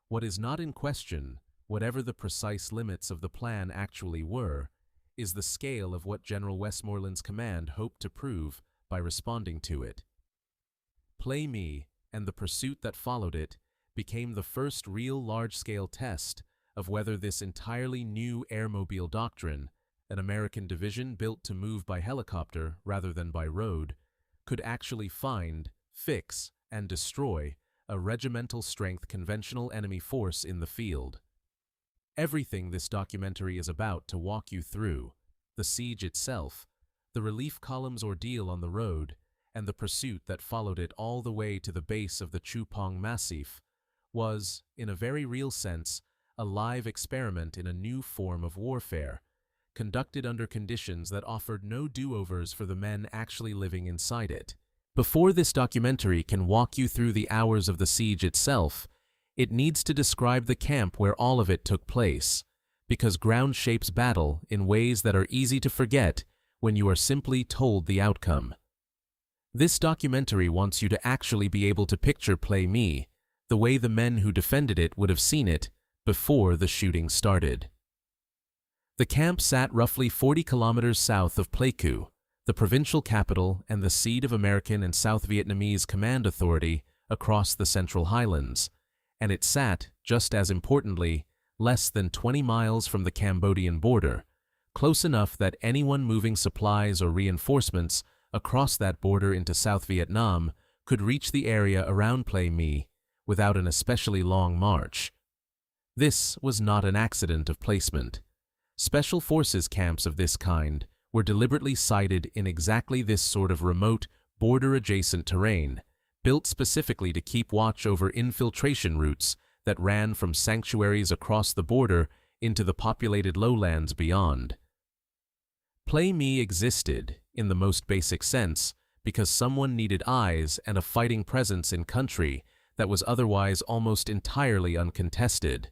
What is not in question, whatever the precise limits of the plan actually were, is the scale of what General Westmoreland's command hoped to prove by responding to it. Plei Me and the pursuit that followed it became the first real large-scale test of whether this entirely new airmobile doctrine, an American division built to move by helicopter rather than by road, could actually find, fix, and destroy a regimental-strength conventional enemy force in the field. Everything this documentary is about to walk you through, the siege itself, the relief column's ordeal on the road, and the pursuit that followed it all the way to the base of the Chu Pong Massif, was, in a very real sense, a live experiment in a new form of warfare, conducted under conditions that offered no do-overs for the men actually living inside it. Before this documentary can walk you through the hours of the siege itself, it needs to describe the camp where all of it took place, because ground shapes battle in ways that are easy to forget when you are simply told the outcome. This documentary wants you to actually be able to picture Plei Me the way the men who defended it would have seen it before the shooting started. The camp sat roughly 40 kilometers south of Pleiku, the provincial capital and the seat of American and South Vietnamese command authority across the Central Highlands, and it sat, just as importantly, less than 20 miles from the Cambodian border, close enough that anyone moving supplies or reinforcements across that border into South Vietnam could reach the area around Plei Me without an especially long march. This was not an accident of placement. Special forces camps of this kind were deliberately sited in exactly this sort of remote, border-adjacent terrain, built specifically to keep watch over infiltration routes that ran from sanctuaries across the border into the populated lowlands beyond. Plei Me existed, in the most basic sense, because someone needed eyes and a fighting presence in country that was otherwise almost entirely uncontested.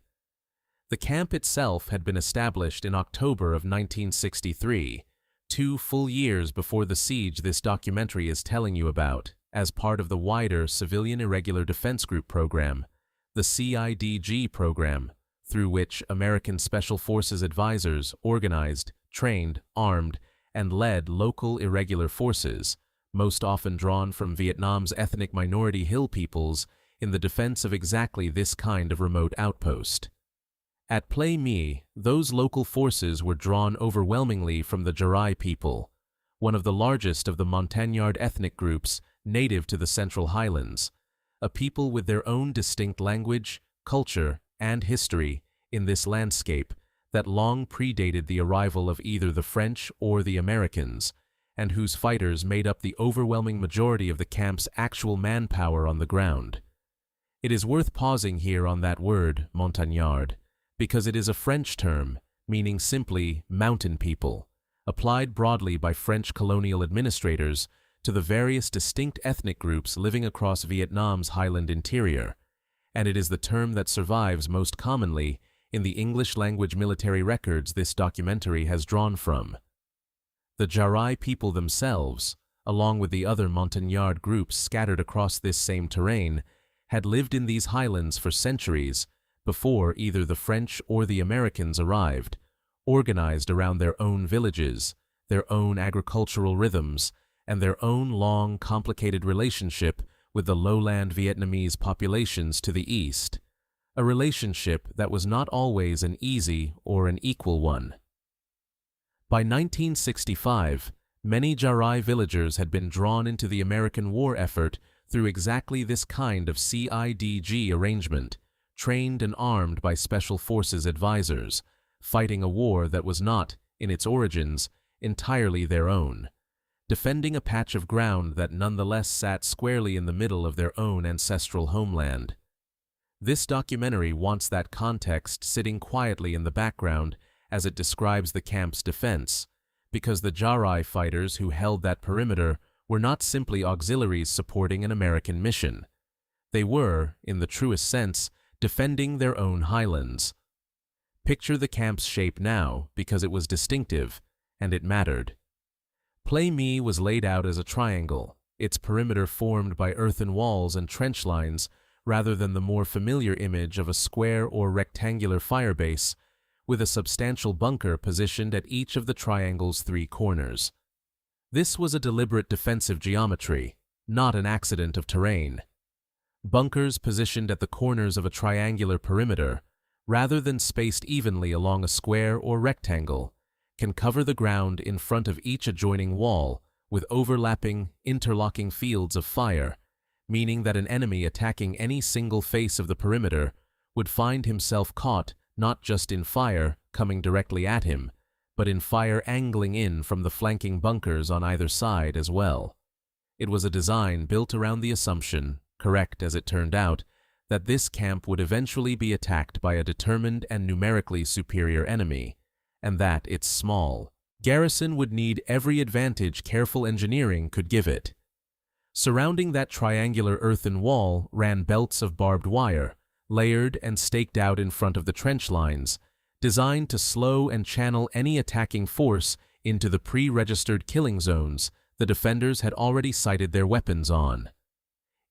The camp itself had been established in October of 1963, 2 full years before the siege this documentary is telling you about, as part of the wider Civilian Irregular Defense Group program, the CIDG program, through which American Special Forces advisors organized, trained, armed, and led local irregular forces, most often drawn from Vietnam's ethnic minority hill peoples, in the defense of exactly this kind of remote outpost. At Plei Me, those local forces were drawn overwhelmingly from the Jarai people, one of the largest of the Montagnard ethnic groups native to the Central Highlands, a people with their own distinct language, culture, and history in this landscape that long predated the arrival of either the French or the Americans, and whose fighters made up the overwhelming majority of the camp's actual manpower on the ground. It is worth pausing here on that word, montagnard, because it is a French term meaning simply mountain people, applied broadly by French colonial administrators to the various distinct ethnic groups living across Vietnam's highland interior, and it is the term that survives most commonly in the English-language military records this documentary has drawn from. The Jarai people themselves, along with the other Montagnard groups scattered across this same terrain, had lived in these highlands for centuries before either the French or the Americans arrived, organized around their own villages, their own agricultural rhythms, and their own long, complicated relationship with the lowland Vietnamese populations to the east, a relationship that was not always an easy or an equal one. By 1965, many Jarai villagers had been drawn into the American war effort through exactly this kind of CIDG arrangement, trained and armed by Special Forces advisors, fighting a war that was not, in its origins, entirely their own, defending a patch of ground that nonetheless sat squarely in the middle of their own ancestral homeland. This documentary wants that context sitting quietly in the background as it describes the camp's defense, because the Jarai fighters who held that perimeter were not simply auxiliaries supporting an American mission. They were, in the truest sense, defending their own highlands. Picture the camp's shape now, because it was distinctive, and it mattered. Plei Me was laid out as a triangle, its perimeter formed by earthen walls and trench lines rather than the more familiar image of a square or rectangular firebase, with a substantial bunker positioned at each of the triangle's 3 corners. This was a deliberate defensive geometry, not an accident of terrain. Bunkers positioned at the corners of a triangular perimeter, rather than spaced evenly along a square or rectangle, can cover the ground in front of each adjoining wall with overlapping, interlocking fields of fire, meaning that an enemy attacking any single face of the perimeter would find himself caught not just in fire coming directly at him, but in fire angling in from the flanking bunkers on either side as well. It was a design built around the assumption, correct as it turned out, that this camp would eventually be attacked by a determined and numerically superior enemy, and that its small garrison would need every advantage careful engineering could give it. Surrounding that triangular earthen wall ran belts of barbed wire, layered and staked out in front of the trench lines, designed to slow and channel any attacking force into the pre-registered killing zones the defenders had already sighted their weapons on.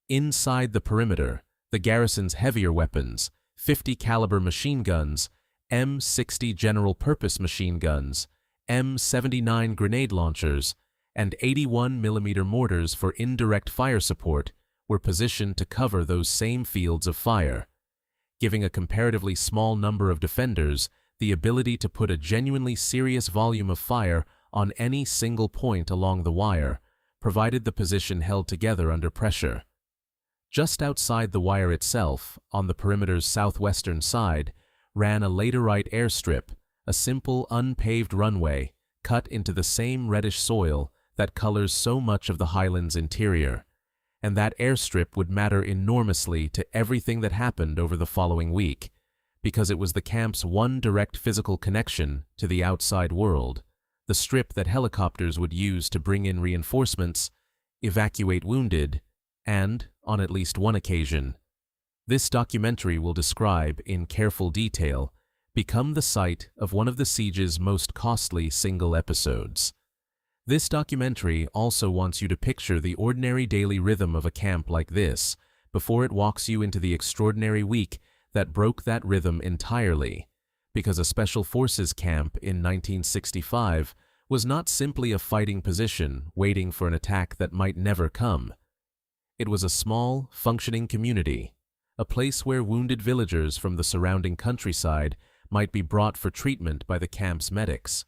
Inside the perimeter, the garrison's heavier weapons, 50 caliber machine guns, M60 general-purpose machine guns, M79 grenade launchers, and 81mm mortars for indirect fire support were positioned to cover those same fields of fire, giving a comparatively small number of defenders the ability to put a genuinely serious volume of fire on any single point along the wire, provided the position held together under pressure. Just outside the wire itself, on the perimeter's southwestern side, ran a laterite airstrip, a simple unpaved runway cut into the same reddish soil that colors so much of the Highlands interior, and that airstrip would matter enormously to everything that happened over the following week, because it was the camp's one direct physical connection to the outside world, the strip that helicopters would use to bring in reinforcements, evacuate wounded, and, on at least one occasion, this documentary will describe in careful detail, become the site of one of the siege's most costly single episodes. This documentary also wants you to picture the ordinary daily rhythm of a camp like this before it walks you into the extraordinary week that broke that rhythm entirely, because a Special Forces camp in 1965 was not simply a fighting position waiting for an attack that might never come. It was a small, functioning community, a place where wounded villagers from the surrounding countryside might be brought for treatment by the camp's medics,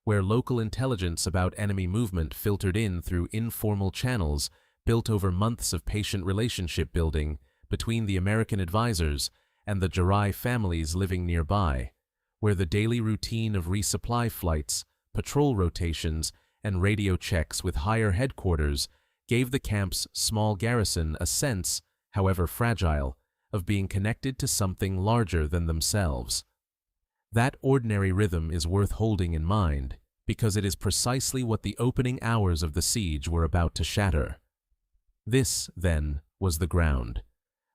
where local intelligence about enemy movement filtered in through informal channels built over months of patient relationship building between the American advisors and the Jarai families living nearby, where the daily routine of resupply flights, patrol rotations, and radio checks with higher headquarters gave the camp's small garrison a sense, however fragile, of being connected to something larger than themselves. That ordinary rhythm is worth holding in mind, because it is precisely what the opening hours of the siege were about to shatter. This, then, was the ground,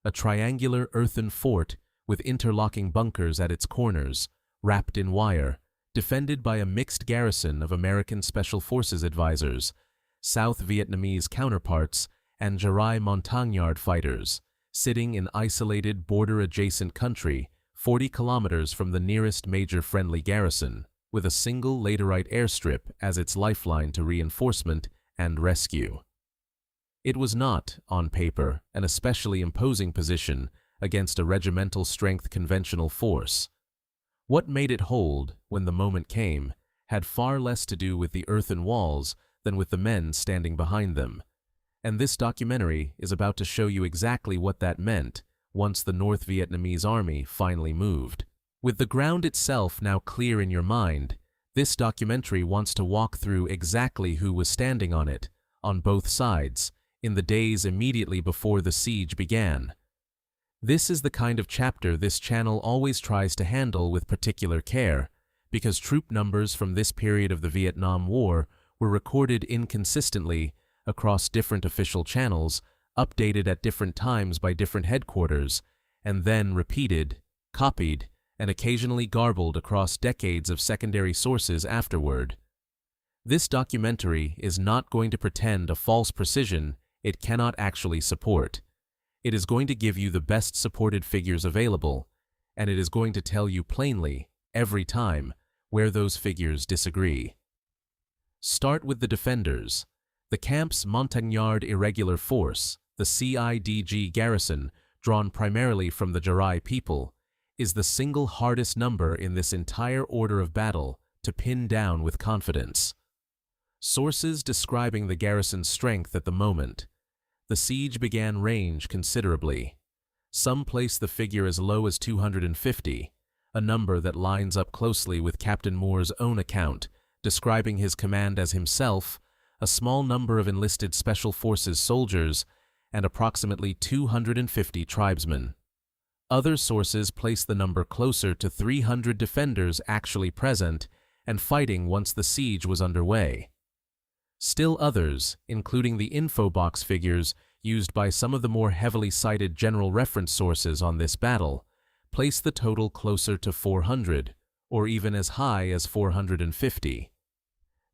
a triangular earthen fort with interlocking bunkers at its corners, wrapped in wire, defended by a mixed garrison of American Special Forces advisors, South Vietnamese counterparts, and Jarai Montagnard fighters, sitting in isolated border-adjacent country 40 kilometers from the nearest major friendly garrison, with a single laterite airstrip as its lifeline to reinforcement and rescue. It was not, on paper, an especially imposing position against a regimental strength conventional force. What made it hold, when the moment came, had far less to do with the earthen walls than with the men standing behind them, and this documentary is about to show you exactly what that meant once the North Vietnamese army finally moved. With the ground itself now clear in your mind, this documentary wants to walk through exactly who was standing on it, on both sides, in the days immediately before the siege began. This is the kind of chapter this channel always tries to handle with particular care, because troop numbers from this period of the Vietnam War were recorded inconsistently across different official channels, updated at different times by different headquarters, and then repeated, copied, and occasionally garbled across decades of secondary sources afterward. This documentary is not going to pretend a false precision it cannot actually support. It is going to give you the best supported figures available, and it is going to tell you plainly, every time, where those figures disagree. Start with the defenders. The camp's Montagnard Irregular Force, the CIDG garrison, drawn primarily from the Jarai people, is the single hardest number in this entire order of battle to pin down with confidence. Sources describing the garrison's strength at the moment. The siege began range considerably. Some place the figure as low as 250, a number that lines up closely with Captain Moore's own account, describing his command as himself, a small number of enlisted Special Forces soldiers, and approximately 250 tribesmen. Other sources place the number closer to 300 defenders actually present and fighting once the siege was underway. Still others, including the info box figures used by some of the more heavily cited general reference sources on this battle, place the total closer to 400, or even as high as 450.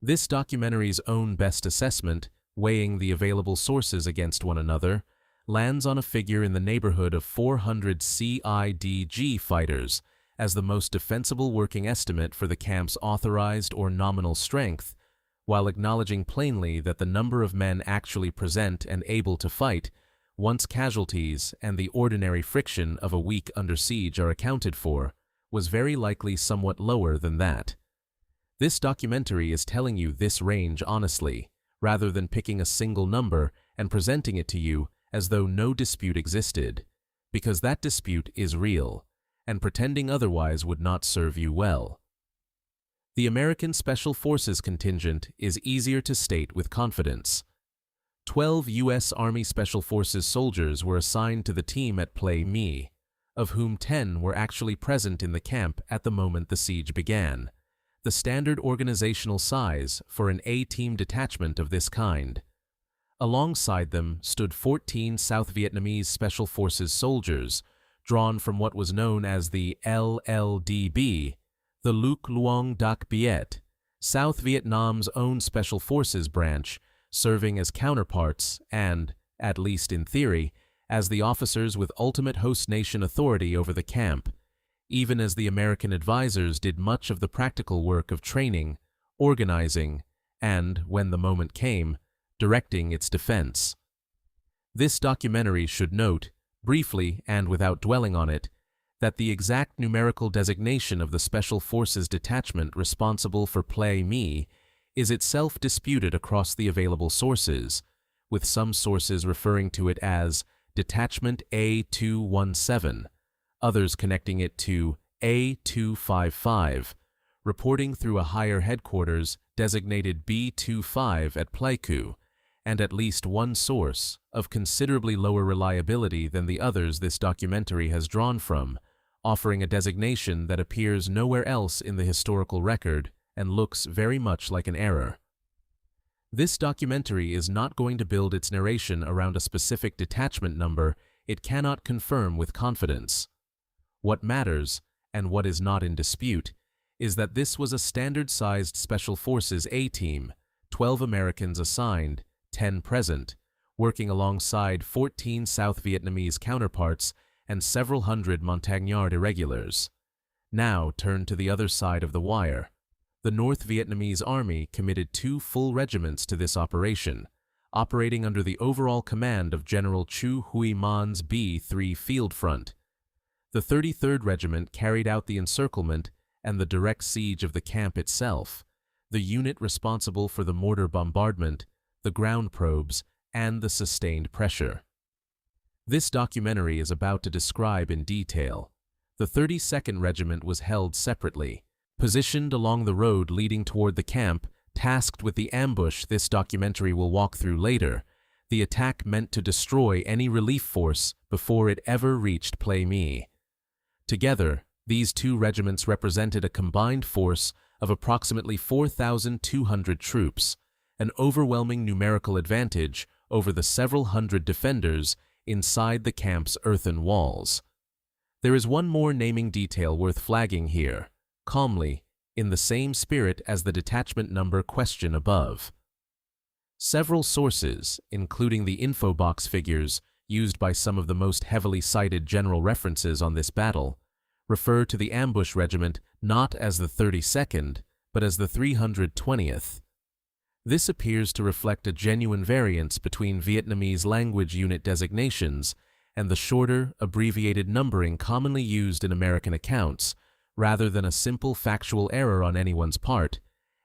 This documentary's own best assessment, weighing the available sources against one another, lands on a figure in the neighborhood of 400 CIDG fighters as the most defensible working estimate for the camp's authorized or nominal strength, while acknowledging plainly that the number of men actually present and able to fight, once casualties and the ordinary friction of a week under siege are accounted for, was very likely somewhat lower than that. This documentary is telling you this range honestly, rather than picking a single number and presenting it to you as though no dispute existed, because that dispute is real, and pretending otherwise would not serve you well. The American Special Forces contingent is easier to state with confidence. 12 U.S. Army Special Forces soldiers were assigned to the team at Plei Me, of whom 10 were actually present in the camp at the moment the siege began, the standard organizational size for an A-team detachment of this kind. Alongside them stood 14 South Vietnamese Special Forces soldiers, drawn from what was known as the LLDB, the Luc Luong Dak Biet, South Vietnam's own Special Forces branch, serving as counterparts and, at least in theory, as the officers with ultimate host nation authority over the camp, even as the American advisors did much of the practical work of training, organizing, and, when the moment came, directing its defense. This documentary should note, briefly and without dwelling on it, that the exact numerical designation of the Special Forces detachment responsible for Plei Me is itself disputed across the available sources, with some sources referring to it as Detachment A217, others connecting it to A255, reporting through a higher headquarters designated B25 at Pleiku, and at least one source, of considerably lower reliability than the others this documentary has drawn from, offering a designation that appears nowhere else in the historical record and looks very much like an error. This documentary is not going to build its narration around a specific detachment number it cannot confirm with confidence. What matters, and what is not in dispute, is that this was a standard-sized Special Forces A-team, 12 Americans assigned, 10 present, working alongside 14 South Vietnamese counterparts and several hundred Montagnard irregulars. Now turn to the other side of the wire. The North Vietnamese Army committed 2 full regiments to this operation, operating under the overall command of General Chu Huy Man's B-3 Field Front. The 33rd Regiment carried out the encirclement and the direct siege of the camp itself, the unit responsible for the mortar bombardment, the ground probes, and the sustained pressure. This documentary is about to describe in detail. The 32nd Regiment was held separately, positioned along the road leading toward the camp, tasked with the ambush this documentary will walk through later, the attack meant to destroy any relief force before it ever reached Plei Me. Together, these 2 regiments represented a combined force of approximately 4,200 troops, an overwhelming numerical advantage over the several hundred defenders inside the camp's earthen walls. There is one more naming detail worth flagging here, calmly, in the same spirit as the detachment number question above. Several sources, including the info box figures used by some of the most heavily cited general references on this battle, refer to the ambush regiment not as the 32nd, but as the 320th. This appears to reflect a genuine variance between Vietnamese language unit designations and the shorter, abbreviated numbering commonly used in American accounts, rather than a simple factual error on anyone's part,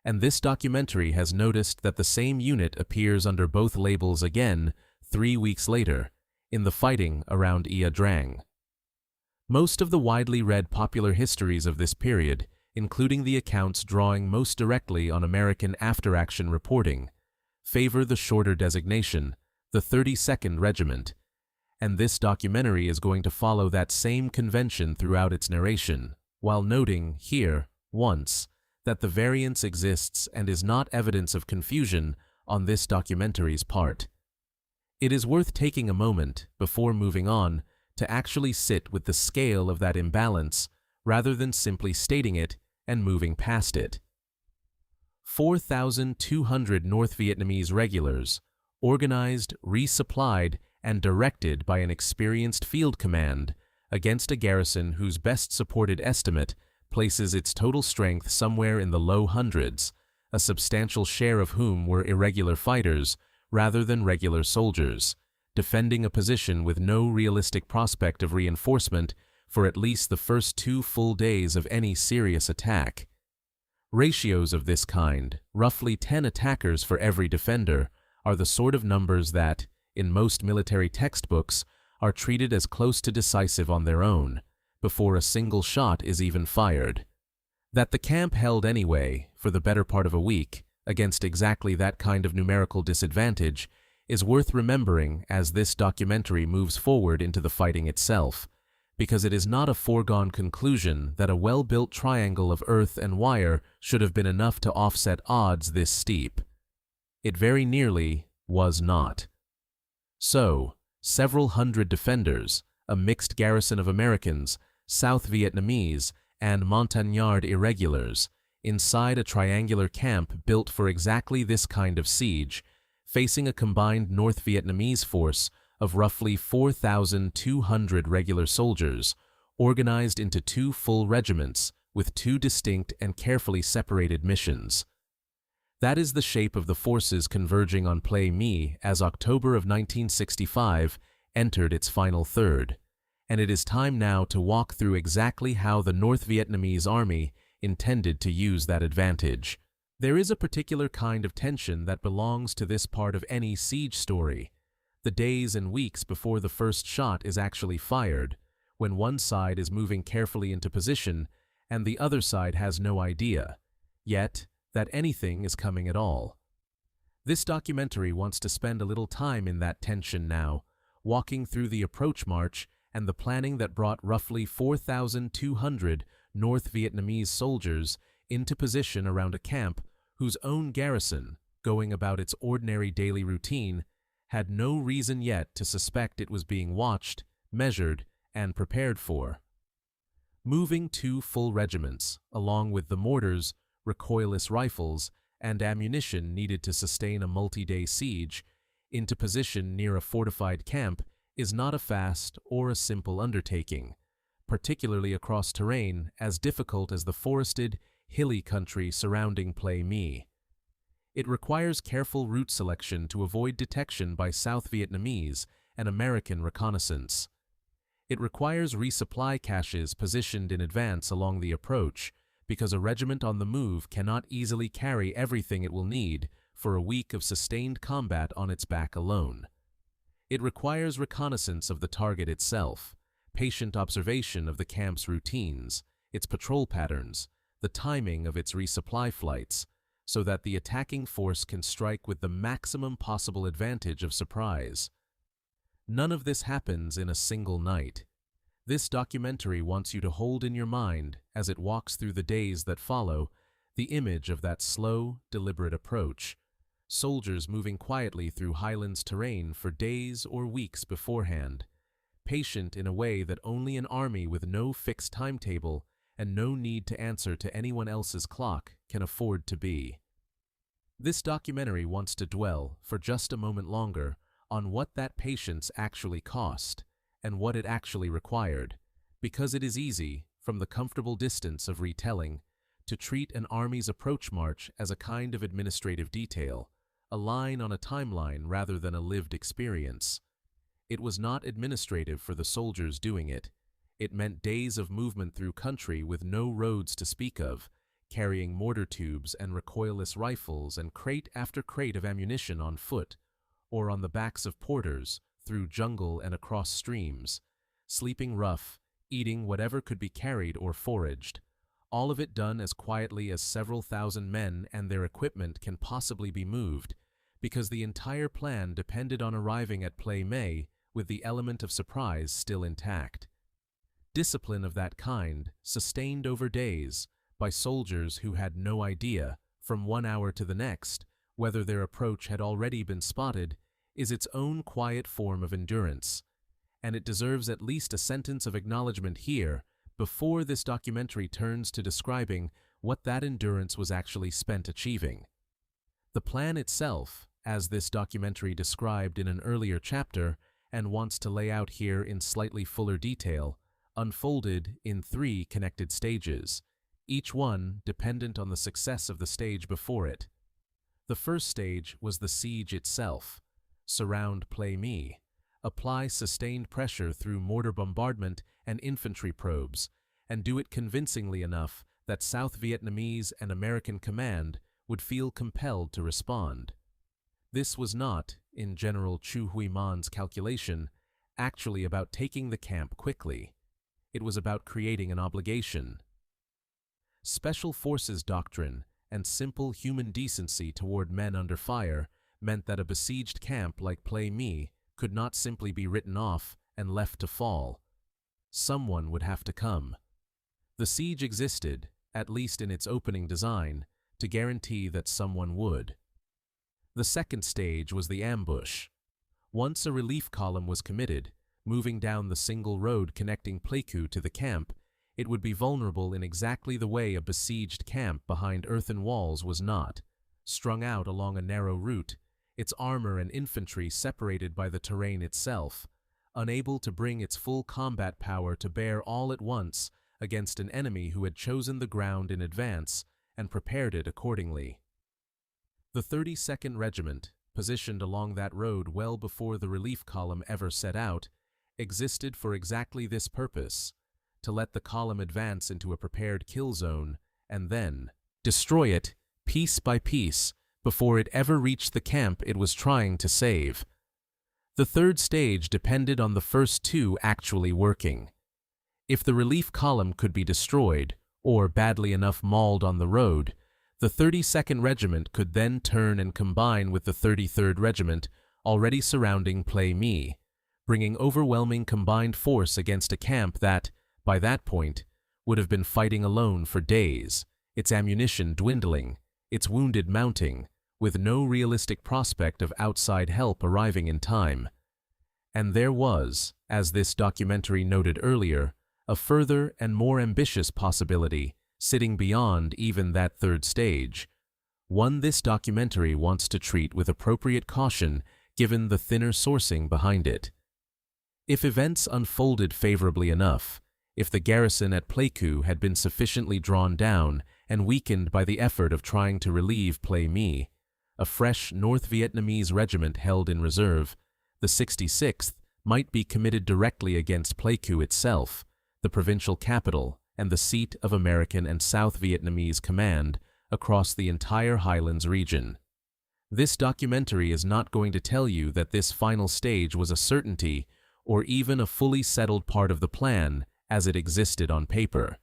and this documentary has noticed that the same unit appears under both labels again 3 weeks later, in the fighting around Ia Drang. Most of the widely read popular histories of this period, including the accounts drawing most directly on American after-action reporting, favor the shorter designation, the 32nd Regiment, and this documentary is going to follow that same convention throughout its narration, while noting here, once, that the variance exists and is not evidence of confusion on this documentary's part. It is worth taking a moment, before moving on, to actually sit with the scale of that imbalance rather than simply stating it and moving past it. 4,200 North Vietnamese regulars, organized, resupplied, and directed by an experienced field command, against a garrison whose best supported estimate places its total strength somewhere in the low hundreds, a substantial share of whom were irregular fighters rather than regular soldiers, defending a position with no realistic prospect of reinforcement for at least the first 2 full days of any serious attack. Ratios of this kind, roughly 10 attackers for every defender, are the sort of numbers that, in most military textbooks, are treated as close to decisive on their own, before a single shot is even fired. That the camp held anyway, for the better part of a week, against exactly that kind of numerical disadvantage, is worth remembering as this documentary moves forward into the fighting itself, because it is not a foregone conclusion that a well-built triangle of earth and wire should have been enough to offset odds this steep. It very nearly was not. So, several hundred defenders, a mixed garrison of Americans, South Vietnamese, and Montagnard irregulars, inside a triangular camp built for exactly this kind of siege, facing a combined North Vietnamese force of roughly 4,200 regular soldiers, organized into 2 full regiments with 2 distinct and carefully separated missions. That is the shape of the forces converging on Plei Me as October of 1965 entered its final third, and it is time now to walk through exactly how the North Vietnamese army intended to use that advantage. There is a particular kind of tension that belongs to this part of any siege story, the days and weeks before the first shot is actually fired, when one side is moving carefully into position and the other side has no idea, yet, that anything is coming at all. This documentary wants to spend a little time in that tension now, walking through the approach march and the planning that brought roughly 4,200 North Vietnamese soldiers into position around a camp whose own garrison, going about its ordinary daily routine, had no reason yet to suspect it was being watched, measured, and prepared for. Moving 2 full regiments, along with the mortars, recoilless rifles, and ammunition needed to sustain a multi-day siege, into position near a fortified camp is not a fast or a simple undertaking, particularly across terrain as difficult as the forested, hilly country surrounding Plei Me. It requires careful route selection to avoid detection by South Vietnamese and American reconnaissance. It requires resupply caches positioned in advance along the approach, because a regiment on the move cannot easily carry everything it will need for a week of sustained combat on its back alone. It requires reconnaissance of the target itself, patient observation of the camp's routines, its patrol patterns, the timing of its resupply flights, so that the attacking force can strike with the maximum possible advantage of surprise. None of this happens in a single night. This documentary wants you to hold in your mind, as it walks through the days that follow, the image of that slow, deliberate approach, soldiers moving quietly through Highlands terrain for days or weeks beforehand, patient in a way that only an army with no fixed timetable and no need to answer to anyone else's clock can afford to be. This documentary wants to dwell, for just a moment longer, on what that patience actually cost, and what it actually required, because it is easy, from the comfortable distance of retelling, to treat an army's approach march as a kind of administrative detail, a line on a timeline rather than a lived experience. It was not administrative for the soldiers doing it. It meant days of movement through country with no roads to speak of, carrying mortar tubes and recoilless rifles and crate after crate of ammunition on foot, or on the backs of porters, through jungle and across streams, sleeping rough, eating whatever could be carried or foraged, all of it done as quietly as several thousand men and their equipment can possibly be moved, because the entire plan depended on arriving at Plei Me with the element of surprise still intact. Discipline of that kind, sustained over days, by soldiers who had no idea, from one hour to the next, whether their approach had already been spotted, is its own quiet form of endurance, and it deserves at least a sentence of acknowledgement here before this documentary turns to describing what that endurance was actually spent achieving. The plan itself, as this documentary described in an earlier chapter and wants to lay out here in slightly fuller detail, unfolded in 3 connected stages, each one dependent on the success of the stage before it. The first stage was the siege itself. Surround Plei Me. Apply sustained pressure through mortar bombardment and infantry probes, and do it convincingly enough that South Vietnamese and American command would feel compelled to respond. This was not, in General Chu Huy Man's calculation, actually about taking the camp quickly. It was about creating an obligation. Special Forces doctrine and simple human decency toward men under fire meant that a besieged camp like Plei Me could not simply be written off and left to fall. Someone would have to come. The siege existed, at least in its opening design, to guarantee that someone would. The second stage was the ambush. Once a relief column was committed, moving down the single road connecting Pleiku to the camp, it would be vulnerable in exactly the way a besieged camp behind earthen walls was not, strung out along a narrow route, its armor and infantry separated by the terrain itself, unable to bring its full combat power to bear all at once against an enemy who had chosen the ground in advance and prepared it accordingly. The 32nd Regiment, positioned along that road well before the relief column ever set out, existed for exactly this purpose, to let the column advance into a prepared kill zone and then destroy it piece by piece before it ever reached the camp it was trying to save. The third stage depended on the first 2 actually working. If the relief column could be destroyed, or badly enough mauled on the road, the 32nd Regiment could then turn and combine with the 33rd Regiment already surrounding Plei Me, bringing overwhelming combined force against a camp that, by that point, would have been fighting alone for days, its ammunition dwindling, its wounded mounting, with no realistic prospect of outside help arriving in time. And there was, as this documentary noted earlier, a further and more ambitious possibility sitting beyond even that third stage, one this documentary wants to treat with appropriate caution given the thinner sourcing behind it. If events unfolded favorably enough, if the garrison at Pleiku had been sufficiently drawn down and weakened by the effort of trying to relieve Plei Me, a fresh North Vietnamese regiment held in reserve, the 66th, might be committed directly against Pleiku itself, the provincial capital and the seat of American and South Vietnamese command across the entire Highlands region. This documentary is not going to tell you that this final stage was a certainty or even a fully settled part of the plan as it existed on paper.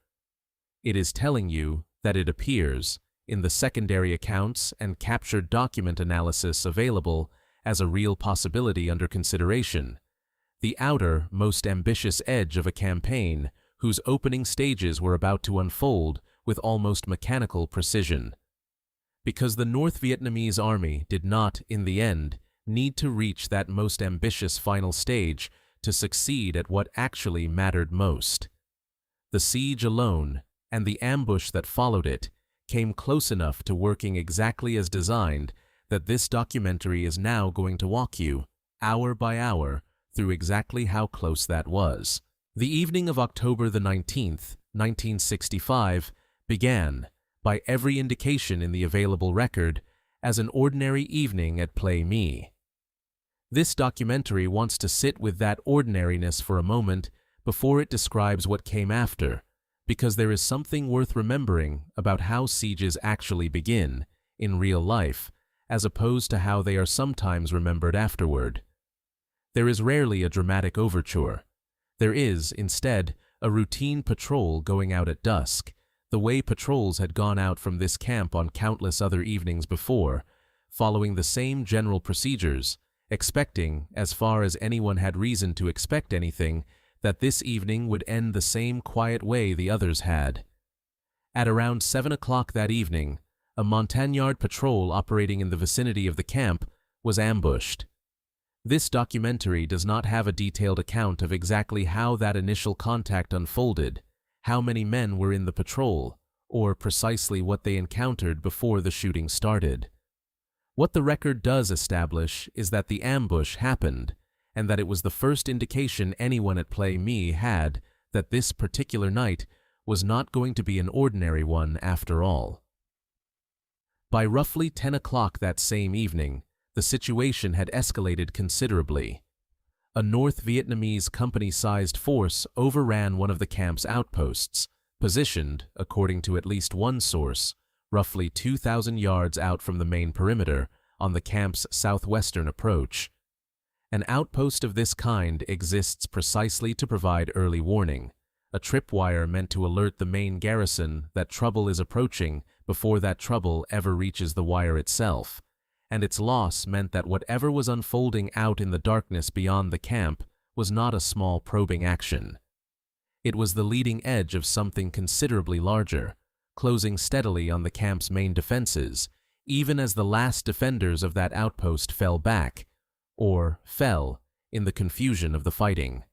It is telling you that it appears, in the secondary accounts and captured document analysis available as a real possibility under consideration, the outer, most ambitious edge of a campaign whose opening stages were about to unfold with almost mechanical precision. Because the North Vietnamese army did not, in the end, need to reach that most ambitious final stage to succeed at what actually mattered most. The siege alone, and the ambush that followed it, came close enough to working exactly as designed that this documentary is now going to walk you, hour by hour, through exactly how close that was. The evening of October the 19th, 1965, began, by every indication in the available record, as an ordinary evening at Plei Me. This documentary wants to sit with that ordinariness for a moment before it describes what came after, because there is something worth remembering about how sieges actually begin, in real life, as opposed to how they are sometimes remembered afterward. There is rarely a dramatic overture. There is, instead, a routine patrol going out at dusk, the way patrols had gone out from this camp on countless other evenings before, following the same general procedures, expecting, as far as anyone had reason to expect anything, that this evening would end the same quiet way the others had. At around 7 o'clock that evening, a Montagnard patrol operating in the vicinity of the camp was ambushed. This documentary does not have a detailed account of exactly how that initial contact unfolded, how many men were in the patrol, or precisely what they encountered before the shooting started. What the record does establish is that the ambush happened, and that it was the first indication anyone at Plei Me had that this particular night was not going to be an ordinary one after all. By roughly 10 o'clock that same evening, the situation had escalated considerably. A North Vietnamese company-sized force overran one of the camp's outposts, positioned, according to at least one source, roughly 2,000 yards out from the main perimeter on the camp's southwestern approach. An outpost of this kind exists precisely to provide early warning, a tripwire meant to alert the main garrison that trouble is approaching before that trouble ever reaches the wire itself, and its loss meant that whatever was unfolding out in the darkness beyond the camp was not a small probing action. It was the leading edge of something considerably larger, closing steadily on the camp's main defenses, even as the last defenders of that outpost fell back, or fell, in the confusion of the fighting.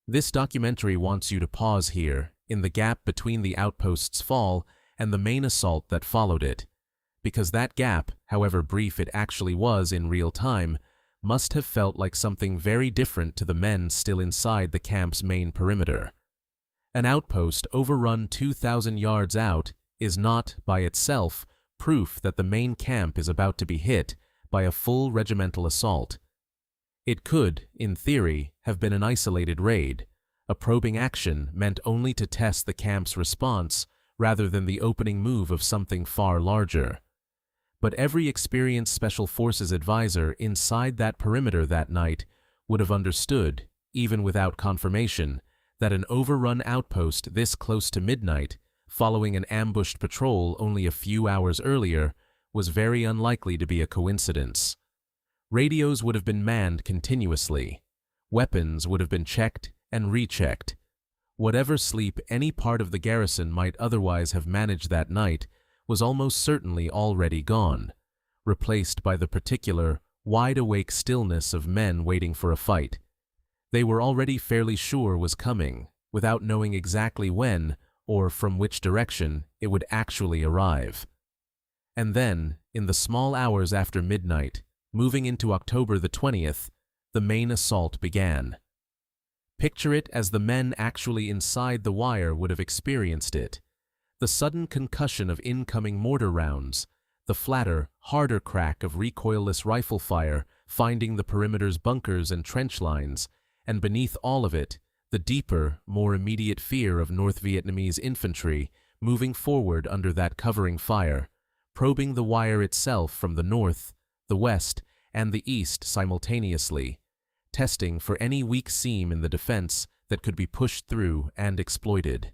This documentary wants you to pause here, in the gap between the outpost's fall and the main assault that followed it, because that gap, however brief it actually was in real time, must have felt like something very different to the men still inside the camp's main perimeter. An outpost overrun 2,000 yards out is not, by itself, proof that the main camp is about to be hit by a full regimental assault. It could, in theory, have been an isolated raid, a probing action meant only to test the camp's response rather than the opening move of something far larger. But every experienced Special Forces advisor inside that perimeter that night would have understood, even without confirmation, that an overrun outpost this close to midnight, following an ambushed patrol only a few hours earlier, was very unlikely to be a coincidence. Radios would have been manned continuously. Weapons would have been checked and rechecked. Whatever sleep any part of the garrison might otherwise have managed that night was almost certainly already gone, replaced by the particular, wide-awake stillness of men waiting for a fight. They were already fairly sure was coming, without knowing exactly when or from which direction it would actually arrive. And then, in the small hours after midnight, moving into October the 20th, the main assault began. Picture it as the men actually inside the wire would have experienced it. The sudden concussion of incoming mortar rounds, the flatter, harder crack of recoilless rifle fire finding the perimeter's bunkers and trench lines, and beneath all of it, the deeper, more immediate fear of North Vietnamese infantry moving forward under that covering fire, probing the wire itself from the north, the west, and the east simultaneously, testing for any weak seam in the defense that could be pushed through and exploited.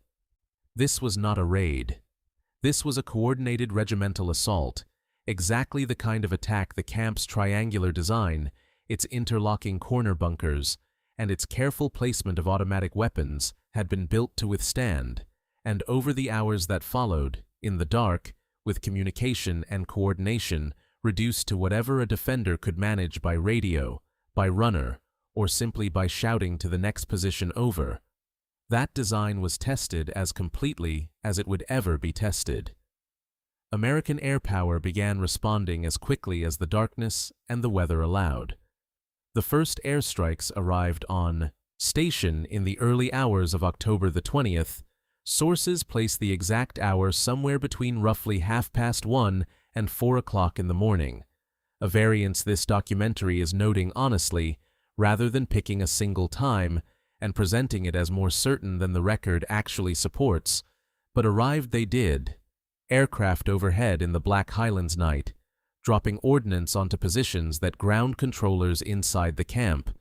This was not a raid. This was a coordinated regimental assault, exactly the kind of attack the camp's triangular design, its interlocking corner bunkers, and its careful placement of automatic weapons had been built to withstand, and over the hours that followed, in the dark, with communication and coordination reduced to whatever a defender could manage by radio, by runner, or simply by shouting to the next position over, that design was tested as completely as it would ever be tested. American air power began responding as quickly as the darkness and the weather allowed. The first airstrikes arrived on station in the early hours of October the 20th. Sources place the exact hour somewhere between roughly 1:30 and 4 o'clock in the morning, a variance this documentary is noting honestly, rather than picking a single time and presenting it as more certain than the record actually supports, but arrived they did, aircraft overhead in the Black Highlands night, dropping ordnance onto positions that ground controllers inside the camp,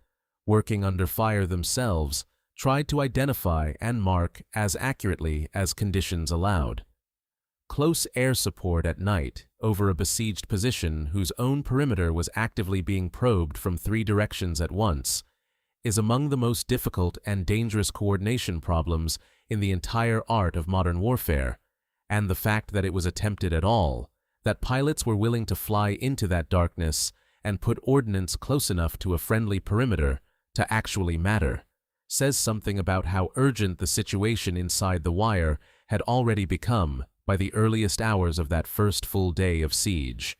working under fire themselves, tried to identify and mark as accurately as conditions allowed. Close air support at night over a besieged position whose own perimeter was actively being probed from 3 directions at once is among the most difficult and dangerous coordination problems in the entire art of modern warfare, and the fact that it was attempted at all, that pilots were willing to fly into that darkness and put ordnance close enough to a friendly perimeter to actually matter, says something about how urgent the situation inside the wire had already become by the earliest hours of that first full day of siege.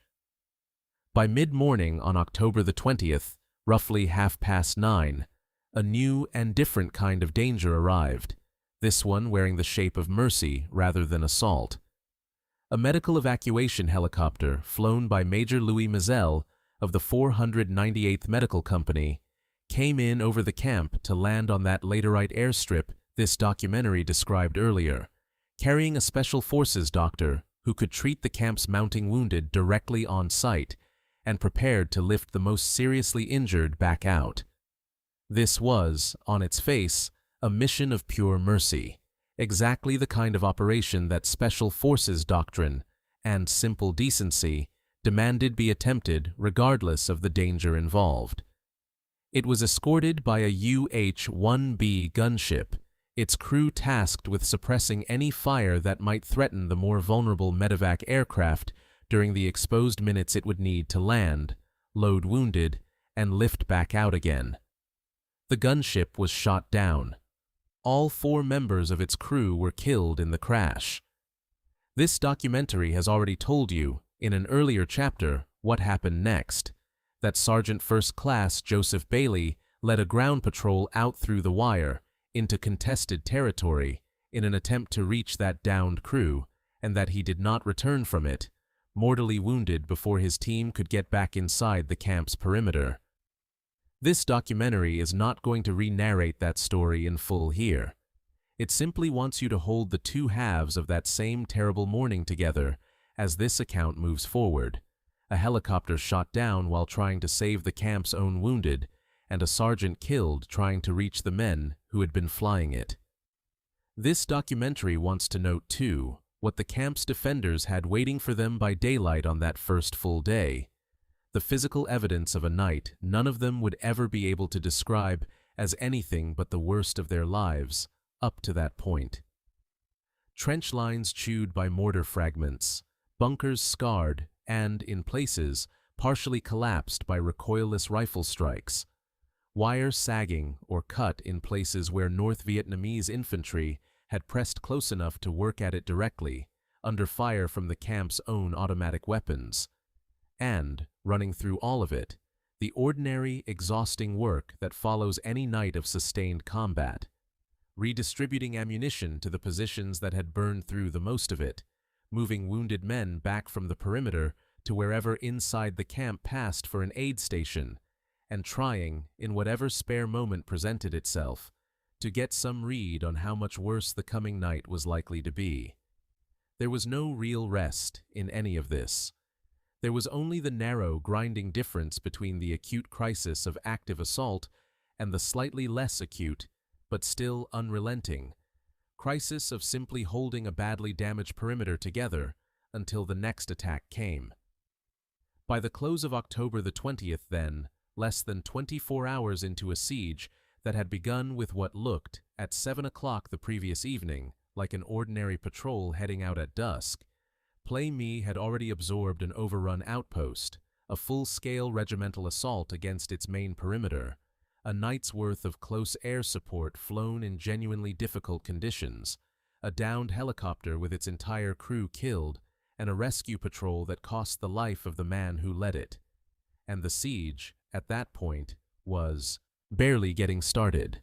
By mid-morning on October the 20th, roughly 9:30, a new and different kind of danger arrived, this one wearing the shape of mercy rather than assault. A medical evacuation helicopter flown by Major Louis Mizell of the 498th Medical Company came in over the camp to land on that laterite airstrip this documentary described earlier, carrying a special forces doctor who could treat the camp's mounting wounded directly on site and prepared to lift the most seriously injured back out. This was, on its face, a mission of pure mercy, exactly the kind of operation that special forces doctrine and simple decency demanded be attempted regardless of the danger involved. It was escorted by a UH-1B gunship, its crew tasked with suppressing any fire that might threaten the more vulnerable medevac aircraft during the exposed minutes it would need to land, load wounded, and lift back out again. The gunship was shot down. All 4 members of its crew were killed in the crash. This documentary has already told you, in an earlier chapter, what happened next, that Sergeant First Class Joseph Bailey led a ground patrol out through the wire into contested territory in an attempt to reach that downed crew, and that he did not return from it, mortally wounded before his team could get back inside the camp's perimeter. This documentary is not going to re-narrate that story in full here. It simply wants you to hold the 2 halves of that same terrible morning together as this account moves forward. A helicopter shot down while trying to save the camp's own wounded, and a sergeant killed trying to reach the men who had been flying it. This documentary wants to note, too, what the camp's defenders had waiting for them by daylight on that first full day. The physical evidence of a night none of them would ever be able to describe as anything but the worst of their lives, up to that point. Trench lines chewed by mortar fragments, bunkers scarred and, in places, partially collapsed by recoilless rifle strikes, wire sagging or cut in places where North Vietnamese infantry had pressed close enough to work at it directly, under fire from the camp's own automatic weapons, and, running through all of it, the ordinary, exhausting work that follows any night of sustained combat, redistributing ammunition to the positions that had burned through the most of it, moving wounded men back from the perimeter to wherever inside the camp passed for an aid station, and trying, in whatever spare moment presented itself, to get some read on how much worse the coming night was likely to be. There was no real rest in any of this. There was only the narrow, grinding difference between the acute crisis of active assault and the slightly less acute, but still unrelenting, crisis of simply holding a badly damaged perimeter together until the next attack came. By the close of October the 20th, then, less than 24 hours into a siege that had begun with what looked, at 7 o'clock the previous evening, like an ordinary patrol heading out at dusk, Plei Me had already absorbed an overrun outpost, a full-scale regimental assault against its main perimeter, a night's worth of close air support flown in genuinely difficult conditions, a downed helicopter with its entire crew killed, and a rescue patrol that cost the life of the man who led it. And the siege, at that point, was barely getting started.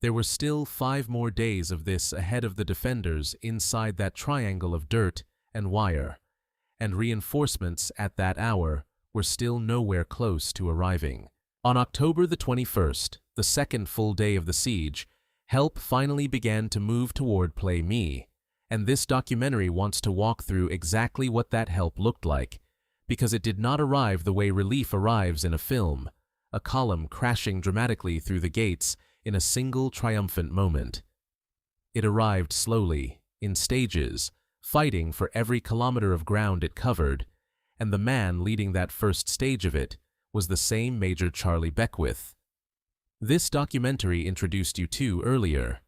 There were still 5 more days of this ahead of the defenders inside that triangle of dirt and wire, and reinforcements at that hour were still nowhere close to arriving. On October the 21st, the second full day of the siege, help finally began to move toward Plei Me, and this documentary wants to walk through exactly what that help looked like, because it did not arrive the way relief arrives in a film, a column crashing dramatically through the gates in a single triumphant moment. It arrived slowly, in stages, fighting for every kilometer of ground it covered, and the man leading that first stage of it was the same Major Charlie Beckwith. This documentary introduced you to earlier.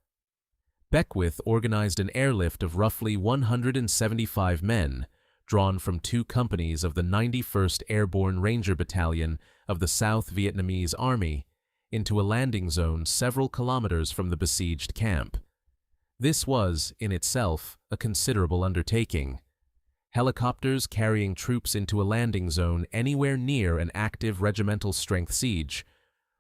Beckwith organized an airlift of roughly 175 men, drawn from 2 companies of the 91st Airborne Ranger Battalion of the South Vietnamese Army, into a landing zone several kilometers from the besieged camp. This was, in itself, a considerable undertaking. Helicopters carrying troops into a landing zone anywhere near an active regimental strength siege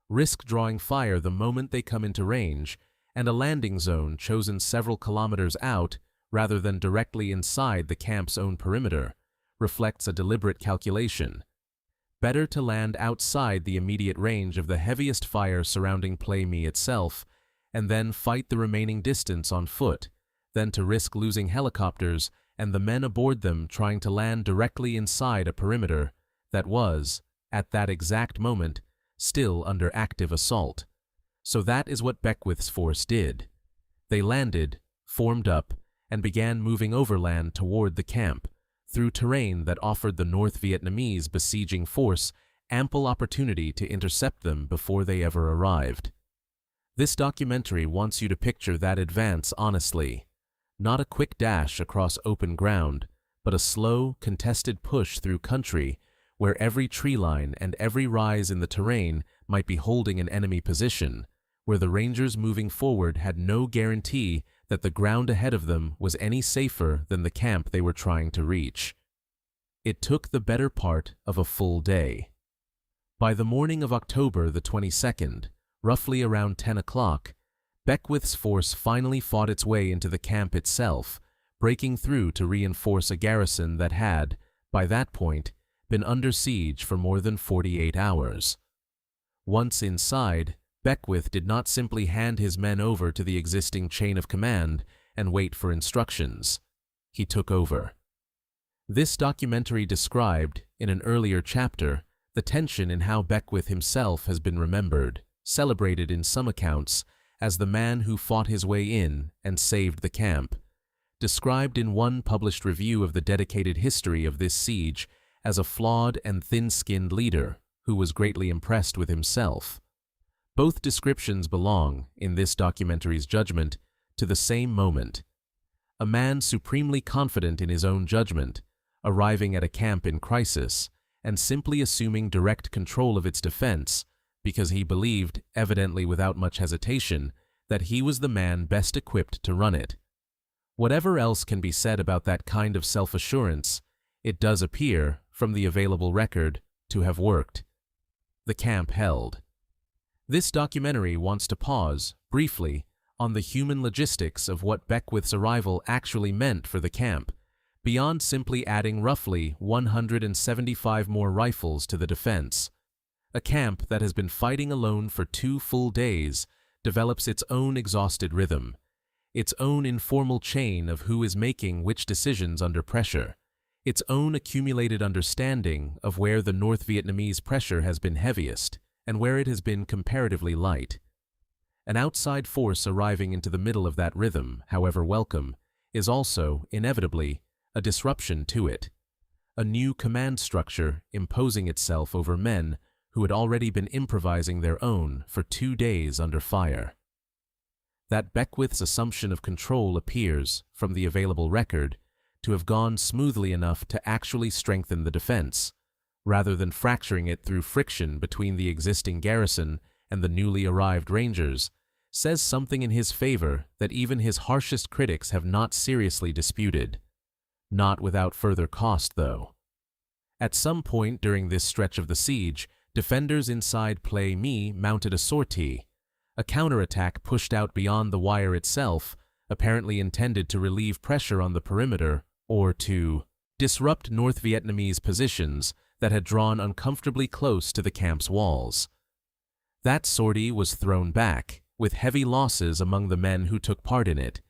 risk drawing fire the moment they come into range, and a landing zone chosen several kilometers out rather than directly inside the camp's own perimeter reflects a deliberate calculation. Better to land outside the immediate range of the heaviest fire surrounding Plei Me itself, and then fight the remaining distance on foot, than to risk losing helicopters and the men aboard them trying to land directly inside a perimeter that was, at that exact moment, still under active assault. So that is what Beckwith's force did. They landed, formed up, and began moving overland toward the camp, through terrain that offered the North Vietnamese besieging force ample opportunity to intercept them before they ever arrived. This documentary wants you to picture that advance honestly. Not a quick dash across open ground, but a slow, contested push through country where every tree line and every rise in the terrain might be holding an enemy position, where the Rangers moving forward had no guarantee that the ground ahead of them was any safer than the camp they were trying to reach. It took the better part of a full day. By the morning of October the 22nd, roughly around 10 o'clock, Beckwith's force finally fought its way into the camp itself, breaking through to reinforce a garrison that had, by that point, been under siege for more than 48 hours. Once inside, Beckwith did not simply hand his men over to the existing chain of command and wait for instructions. He took over. This documentary described, in an earlier chapter, the tension in how Beckwith himself has been remembered, celebrated in some accounts, as the man who fought his way in and saved the camp, described in one published review of the dedicated history of this siege as a flawed and thin-skinned leader who was greatly impressed with himself. Both descriptions belong, in this documentary's judgment, to the same moment. A man supremely confident in his own judgment, arriving at a camp in crisis, and simply assuming direct control of its defense, because he believed, evidently without much hesitation, that he was the man best equipped to run it. Whatever else can be said about that kind of self-assurance, it does appear, from the available record, to have worked. The camp held. This documentary wants to pause, briefly, on the human logistics of what Beckwith's arrival actually meant for the camp, beyond simply adding roughly 175 more rifles to the defense. A camp that has been fighting alone for 2 full days develops its own exhausted rhythm, its own informal chain of who is making which decisions under pressure, its own accumulated understanding of where the North Vietnamese pressure has been heaviest and where it has been comparatively light. An outside force arriving into the middle of that rhythm, however welcome, is also, inevitably, a disruption to it, a new command structure imposing itself over men who had already been improvising their own for 2 days under fire. That Beckwith's assumption of control appears, from the available record, to have gone smoothly enough to actually strengthen the defense, rather than fracturing it through friction between the existing garrison and the newly arrived Rangers, says something in his favor that even his harshest critics have not seriously disputed. Not without further cost, though. At some point during this stretch of the siege, defenders inside Plei Me mounted a sortie, a counterattack pushed out beyond the wire itself, apparently intended to relieve pressure on the perimeter or to disrupt North Vietnamese positions that had drawn uncomfortably close to the camp's walls. That sortie was thrown back, with heavy losses among the men who took part in it.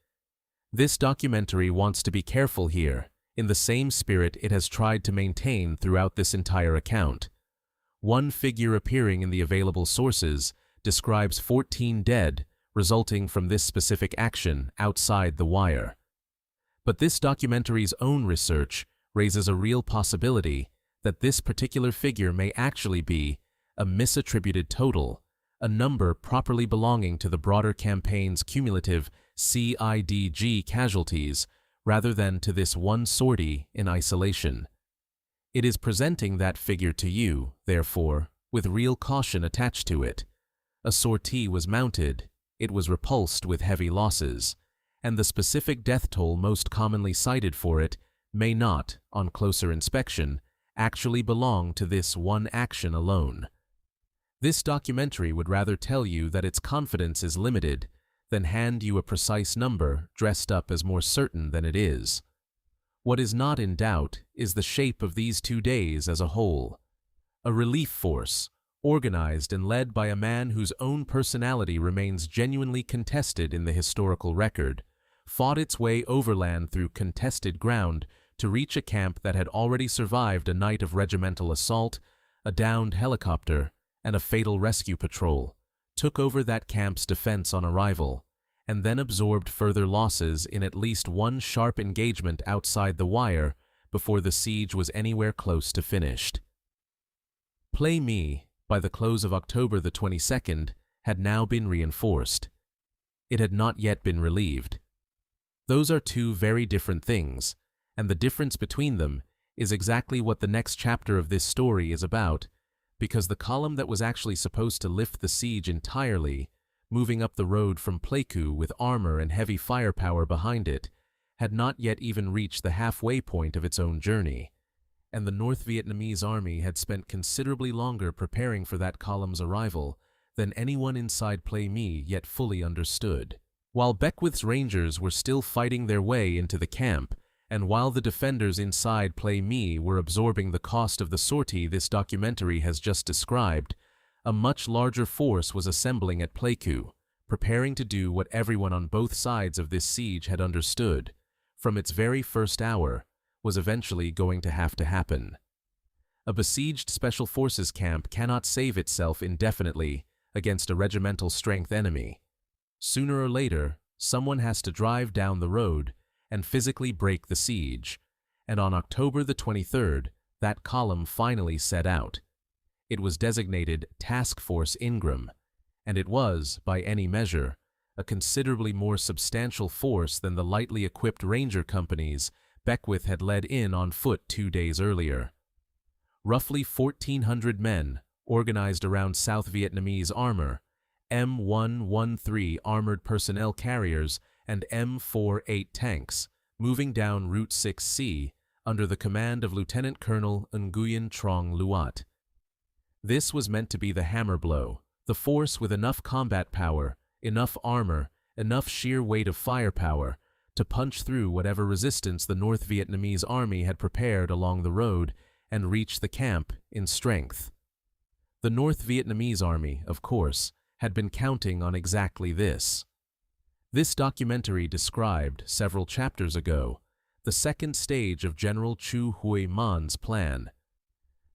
This documentary wants to be careful here, in the same spirit it has tried to maintain throughout this entire account. One figure appearing in the available sources describes 14 dead resulting from this specific action outside the wire. But this documentary's own research raises a real possibility that this particular figure may actually be a misattributed total, a number properly belonging to the broader campaign's cumulative CIDG casualties rather than to this one sortie in isolation. It is presenting that figure to you, therefore, with real caution attached to it. A sortie was mounted, it was repulsed with heavy losses, and the specific death toll most commonly cited for it may not, on closer inspection, actually belong to this one action alone. This documentary would rather tell you that its confidence is limited than hand you a precise number dressed up as more certain than it is. What is not in doubt is the shape of these 2 days as a whole. A relief force, organized and led by a man whose own personality remains genuinely contested in the historical record, fought its way overland through contested ground to reach a camp that had already survived a night of regimental assault, a downed helicopter, and a fatal rescue patrol, took over that camp's defense on arrival, and then absorbed further losses in at least one sharp engagement outside the wire before the siege was anywhere close to finished. Plei Me, by the close of October the 22nd, had now been reinforced. It had not yet been relieved. Those are two very different things, and the difference between them is exactly what the next chapter of this story is about, because the column that was actually supposed to lift the siege entirely, moving up the road from Pleiku with armor and heavy firepower behind it, had not yet even reached the halfway point of its own journey, and the North Vietnamese army had spent considerably longer preparing for that column's arrival than anyone inside Plei Me yet fully understood. While Beckwith's Rangers were still fighting their way into the camp, and while the defenders inside Plei Me were absorbing the cost of the sortie this documentary has just described, a much larger force was assembling at Pleiku, preparing to do what everyone on both sides of this siege had understood, from its very first hour, was eventually going to have to happen. A besieged Special Forces camp cannot save itself indefinitely against a regimental strength enemy. Sooner or later, someone has to drive down the road and physically break the siege, and on October the 23rd, that column finally set out. It was designated Task Force Ingram, and it was, by any measure, a considerably more substantial force than the lightly equipped ranger companies Beckwith had led in on foot 2 days earlier. Roughly 1,400 men, organized around South Vietnamese armor, M113 armored personnel carriers, and M48 tanks, moving down Route 6C under the command of Lieutenant Colonel Nguyen Trong Luat. This was meant to be the hammer blow, the force with enough combat power, enough armor, enough sheer weight of firepower to punch through whatever resistance the North Vietnamese army had prepared along the road and reach the camp in strength. The North Vietnamese army, of course, had been counting on exactly this. This documentary described, several chapters ago, the second stage of General Chu Huy Man's plan.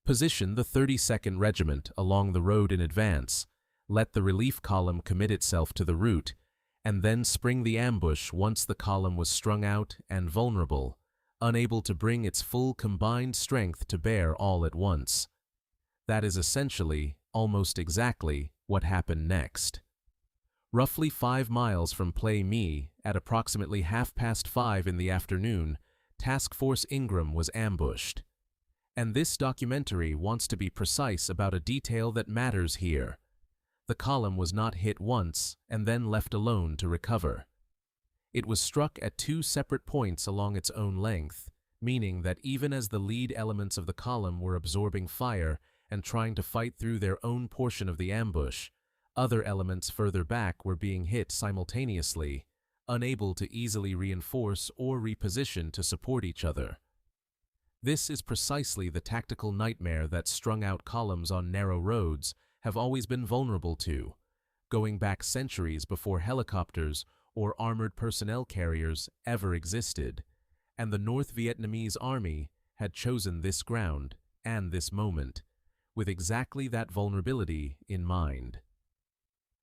Position the 32nd Regiment along the road in advance, let the relief column commit itself to the route, and then spring the ambush once the column was strung out and vulnerable, unable to bring its full combined strength to bear all at once. That is essentially, almost exactly, what happened next. Roughly 5 miles from Plei Me, at approximately 5:30 in the afternoon, Task Force Ingram was ambushed. And this documentary wants to be precise about a detail that matters here. The column was not hit once and then left alone to recover. It was struck at 2 separate points along its own length, meaning that even as the lead elements of the column were absorbing fire and trying to fight through their own portion of the ambush, other elements further back were being hit simultaneously, unable to easily reinforce or reposition to support each other. This is precisely the tactical nightmare that strung-out columns on narrow roads have always been vulnerable to, going back centuries before helicopters or armored personnel carriers ever existed, and the North Vietnamese army had chosen this ground and this moment, with exactly that vulnerability in mind.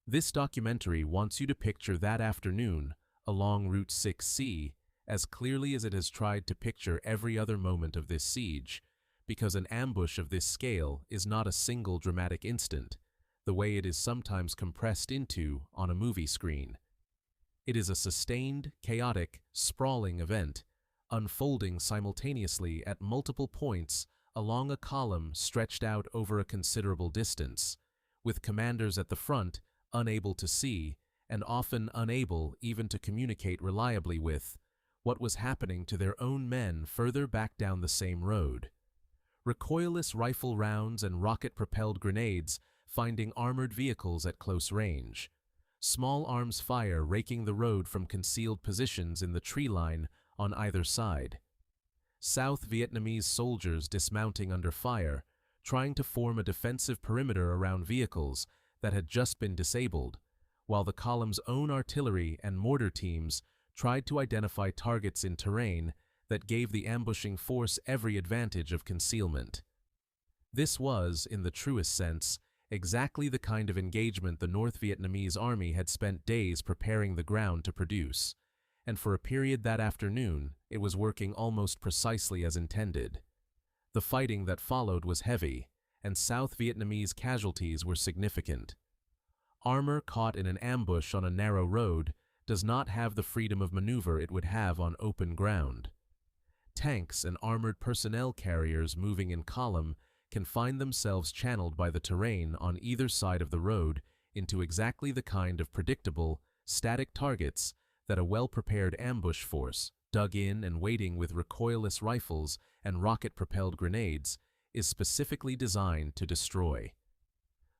This documentary wants you to picture that afternoon along Route 6C as clearly as it has tried to picture every other moment of this siege, because an ambush of this scale is not a single dramatic instant, the way it is sometimes compressed into on a movie screen. It is a sustained, chaotic, sprawling event, unfolding simultaneously at multiple points along a column stretched out over a considerable distance, with commanders at the front unable to see and often unable even to communicate reliably with what was happening to their own men further back down the same road. Recoilless rifle rounds and rocket-propelled grenades finding armored vehicles at close range. Small arms fire raking the road from concealed positions in the tree line on either side. South Vietnamese soldiers dismounting under fire, trying to form a defensive perimeter around vehicles that had just been disabled, while the column's own artillery and mortar teams tried to identify targets in terrain that gave the ambushing force every advantage of concealment. This was, in the truest sense, exactly the kind of engagement the North Vietnamese army had spent days preparing the ground to produce, and for a period that afternoon it was working almost precisely as intended. The fighting that followed was heavy, and South Vietnamese casualties were significant. Armor caught in an ambush on a narrow road does not have the freedom of maneuver it would have on open ground. Tanks and armored personnel carriers moving in column can find themselves channeled by the terrain on either side of the road into exactly the kind of predictable, static targets that a well-prepared ambush force, dug in and waiting with recoilless rifles and rocket-propelled grenades, is specifically designed to destroy.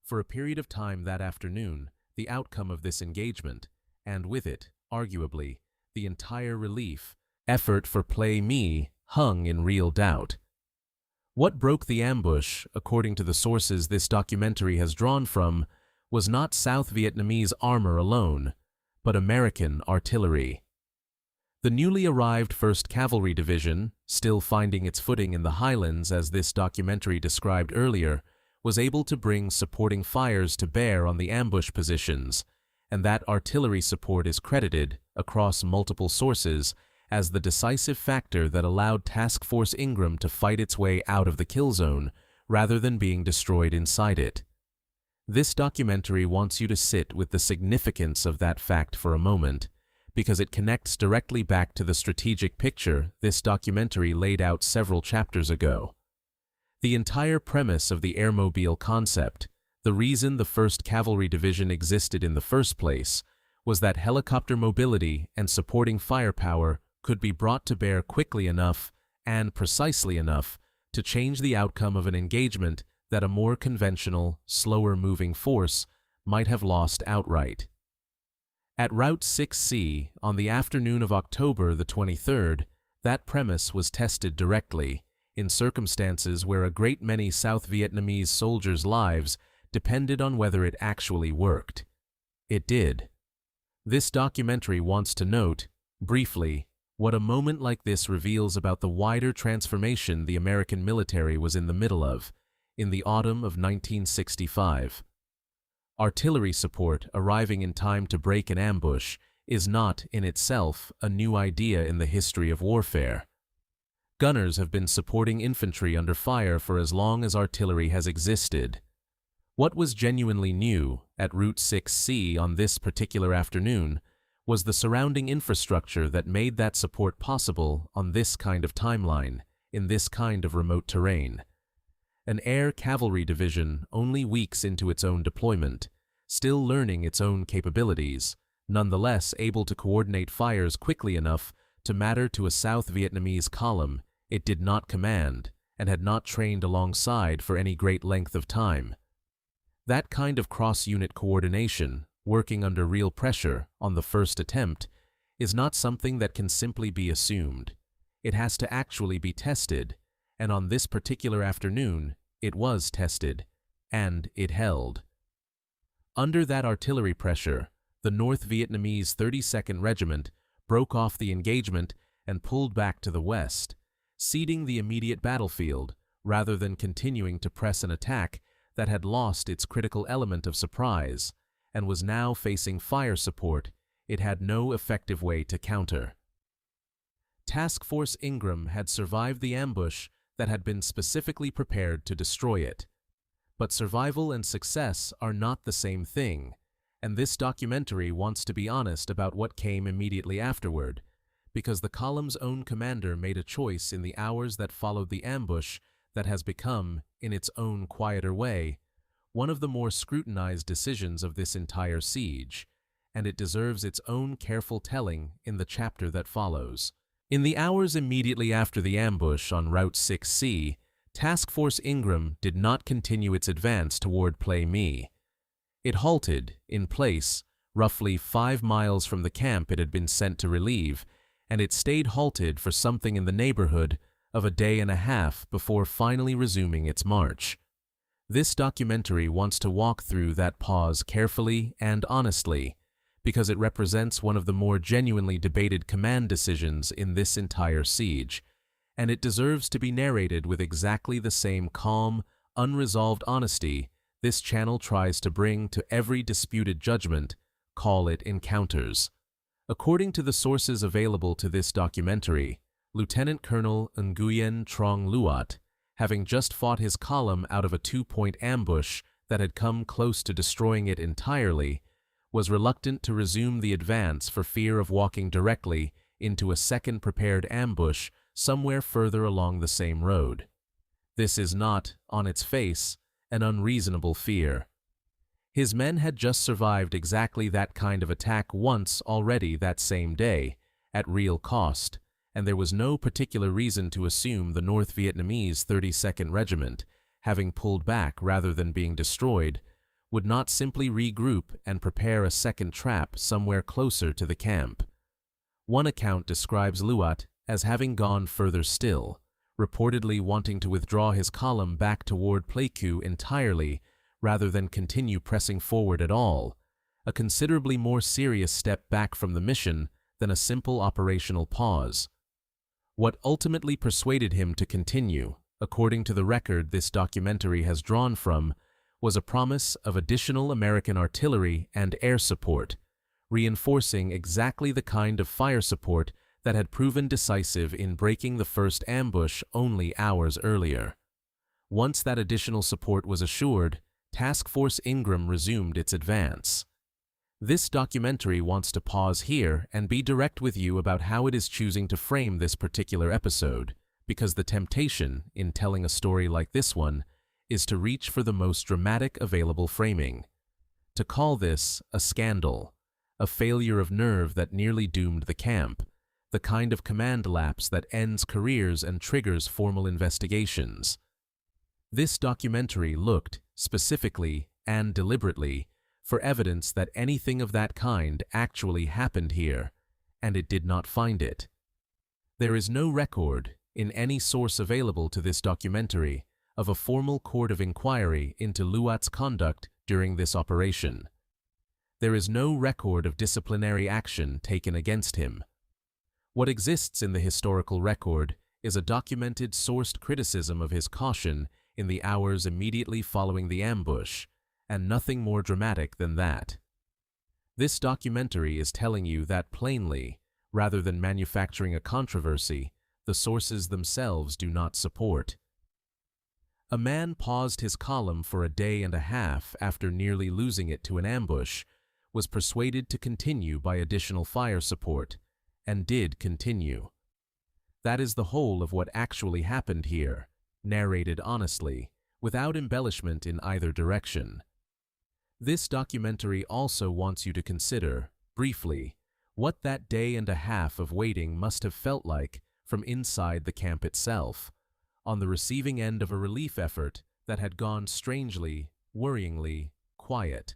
For a period of time that afternoon, the outcome of this engagement, and with it, arguably, the entire relief effort for Plei Me, hung in real doubt. What broke the ambush, according to the sources this documentary has drawn from, was not South Vietnamese armor alone, but American artillery. The newly arrived 1st Cavalry Division, still finding its footing in the Highlands as this documentary described earlier, was able to bring supporting fires to bear on the ambush positions, and that artillery support is credited, across multiple sources, as the decisive factor that allowed Task Force Ingram to fight its way out of the kill zone rather than being destroyed inside it. This documentary wants you to sit with the significance of that fact for a moment, because it connects directly back to the strategic picture this documentary laid out several chapters ago. The entire premise of the airmobile concept, the reason the 1st Cavalry Division existed in the first place, was that helicopter mobility and supporting firepower could be brought to bear quickly enough and precisely enough to change the outcome of an engagement that a more conventional, slower-moving force might have lost outright. At Route 6C, on the afternoon of October the 23rd, that premise was tested directly, in circumstances where a great many South Vietnamese soldiers' lives depended on whether it actually worked. It did. This documentary wants to note, briefly, what a moment like this reveals about the wider transformation the American military was in the middle of, in the autumn of 1965. Artillery support arriving in time to break an ambush is not, in itself, a new idea in the history of warfare. Gunners have been supporting infantry under fire for as long as artillery has existed. What was genuinely new at Route 6C on this particular afternoon was the surrounding infrastructure that made that support possible on this kind of timeline, in this kind of remote terrain. An air cavalry division only weeks into its own deployment, still learning its own capabilities, nonetheless able to coordinate fires quickly enough to matter to a South Vietnamese column it did not command and had not trained alongside for any great length of time. That kind of cross-unit coordination, working under real pressure on the first attempt, is not something that can simply be assumed. It has to actually be tested, and on this particular afternoon, it was tested, and it held. Under that artillery pressure, the North Vietnamese 32nd Regiment broke off the engagement and pulled back to the west, ceding the immediate battlefield rather than continuing to press an attack that had lost its critical element of surprise and was now facing fire support it had no effective way to counter. Task Force Ingram had survived the ambush that had been specifically prepared to destroy it. But survival and success are not the same thing, and this documentary wants to be honest about what came immediately afterward, because the column's own commander made a choice in the hours that followed the ambush that has become, in its own quieter way, one of the more scrutinized decisions of this entire siege, and it deserves its own careful telling in the chapter that follows. In the hours immediately after the ambush on Route 6C, Task Force Ingram did not continue its advance toward Plei Me. It halted, in place, roughly 5 miles from the camp it had been sent to relieve, and it stayed halted for something in the neighborhood of a day and a half before finally resuming its march. This documentary wants to walk through that pause carefully and honestly, because it represents one of the more genuinely debated command decisions in this entire siege, and it deserves to be narrated with exactly the same calm, unresolved honesty this channel tries to bring to every disputed judgment, call it encounters. According to the sources available to this documentary, Lieutenant Colonel Nguyen Trong Luat, having just fought his column out of a 2-point ambush that had come close to destroying it entirely, was reluctant to resume the advance for fear of walking directly into a second prepared ambush somewhere further along the same road. This is not, on its face, an unreasonable fear. His men had just survived exactly that kind of attack once already that same day, at real cost, and there was no particular reason to assume the North Vietnamese 32nd Regiment, having pulled back rather than being destroyed, would not simply regroup and prepare a second trap somewhere closer to the camp. One account describes Luat as having gone further still, reportedly wanting to withdraw his column back toward Pleiku entirely rather than continue pressing forward at all, a considerably more serious step back from the mission than a simple operational pause. What ultimately persuaded him to continue, according to the record this documentary has drawn from, was a promise of additional American artillery and air support, reinforcing exactly the kind of fire support that had proven decisive in breaking the first ambush only hours earlier. Once that additional support was assured, Task Force Ingram resumed its advance. This documentary wants to pause here and be direct with you about how it is choosing to frame this particular episode, because the temptation, in telling a story like this one, is to reach for the most dramatic available framing. To call this a scandal, a failure of nerve that nearly doomed the camp, the kind of command lapse that ends careers and triggers formal investigations. This documentary looked, specifically and deliberately, for evidence that anything of that kind actually happened here, and it did not find it. There is no record, in any source available to this documentary, of a formal court of inquiry into Luat's conduct during this operation. There is no record of disciplinary action taken against him. What exists in the historical record is a documented sourced criticism of his caution in the hours immediately following the ambush, and nothing more dramatic than that. This documentary is telling you that plainly, rather than manufacturing a controversy the sources themselves do not support. A man paused his column for a day and a half after nearly losing it to an ambush, was persuaded to continue by additional fire support, and did continue. That is the whole of what actually happened here, narrated honestly, without embellishment in either direction. This documentary also wants you to consider, briefly, what that day and a half of waiting must have felt like from inside the camp itself, on the receiving end of a relief effort that had gone strangely, worryingly, quiet.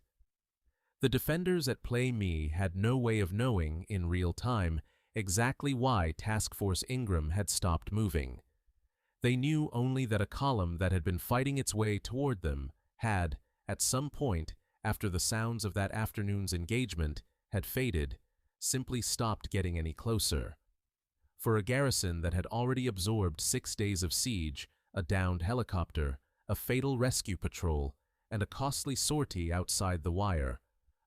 The defenders at Plei Me had no way of knowing, in real time, exactly why Task Force Ingram had stopped moving. They knew only that a column that had been fighting its way toward them had, at some point after the sounds of that afternoon's engagement had faded, simply stopped getting any closer. For a garrison that had already absorbed 6 days of siege, a downed helicopter, a fatal rescue patrol, and a costly sortie outside the wire,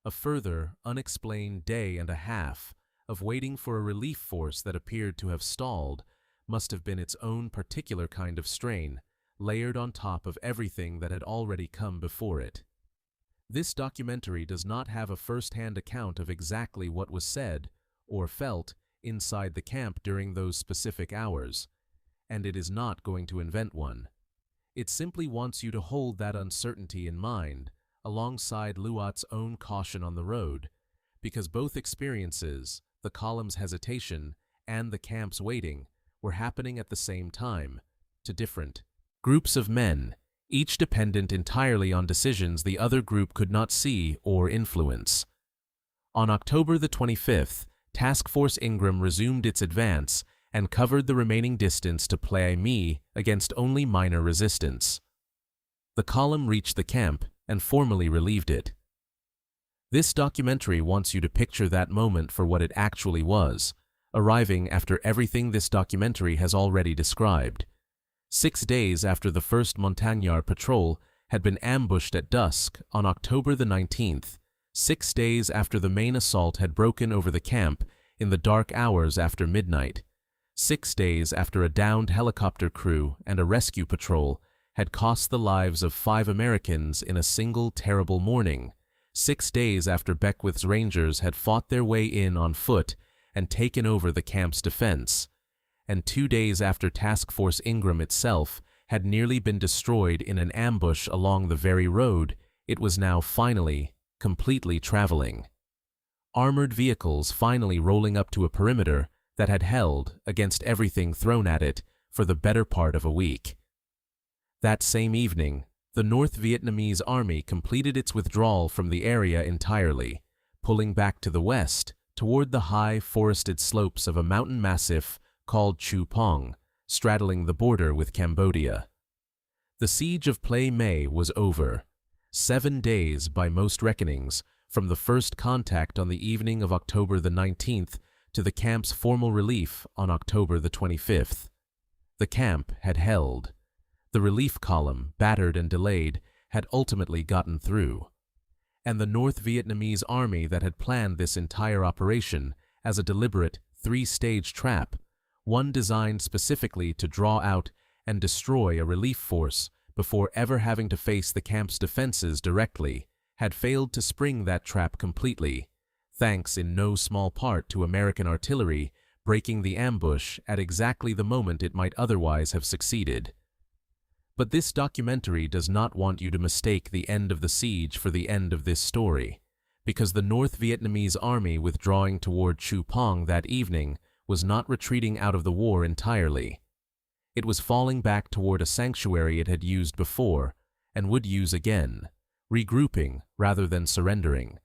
a further, unexplained day and a half of waiting for a relief force that appeared to have stalled must have been its own particular kind of strain, layered on top of everything that had already come before it. This documentary does not have a first-hand account of exactly what was said or felt inside the camp during those specific hours, and it is not going to invent one. It simply wants you to hold that uncertainty in mind, alongside Luat's own caution on the road, because both experiences, the column's hesitation and the camp's waiting, were happening at the same time, to different groups of men, each dependent entirely on decisions the other group could not see or influence. On October the 25th, Task Force Ingram resumed its advance and covered the remaining distance to Plei Me against only minor resistance. The column reached the camp and formally relieved it. This documentary wants you to picture that moment for what it actually was, arriving after everything this documentary has already described. 6 days after the first Montagnard patrol had been ambushed at dusk on October the 19th, 6 days after the main assault had broken over the camp in the dark hours after midnight, 6 days after a downed helicopter crew and a rescue patrol had cost the lives of 5 Americans in a single terrible morning, 6 days after Beckwith's Rangers had fought their way in on foot and taken over the camp's defense, and 2 days after Task Force Ingram itself had nearly been destroyed in an ambush along the very road it was now finally, completely traveling. Armored vehicles finally rolling up to a perimeter that had held, against everything thrown at it, for the better part of a week. That same evening, the North Vietnamese army completed its withdrawal from the area entirely, pulling back to the west toward the high forested slopes of a mountain massif called Chu Pong, straddling the border with Cambodia. The Siege of Plei Me was over. 7 days, by most reckonings, from the first contact on the evening of October the 19th to the camp's formal relief on October the 25th. The camp had held. The relief column, battered and delayed, had ultimately gotten through. And the North Vietnamese army that had planned this entire operation as a deliberate 3-stage trap, one designed specifically to draw out and destroy a relief force before ever having to face the camp's defenses directly, had failed to spring that trap completely, thanks in no small part to American artillery breaking the ambush at exactly the moment it might otherwise have succeeded. But this documentary does not want you to mistake the end of the siege for the end of this story, because the North Vietnamese army withdrawing toward Chu Pong that evening was not retreating out of the war entirely. It was falling back toward a sanctuary it had used before and would use again, regrouping rather than surrendering.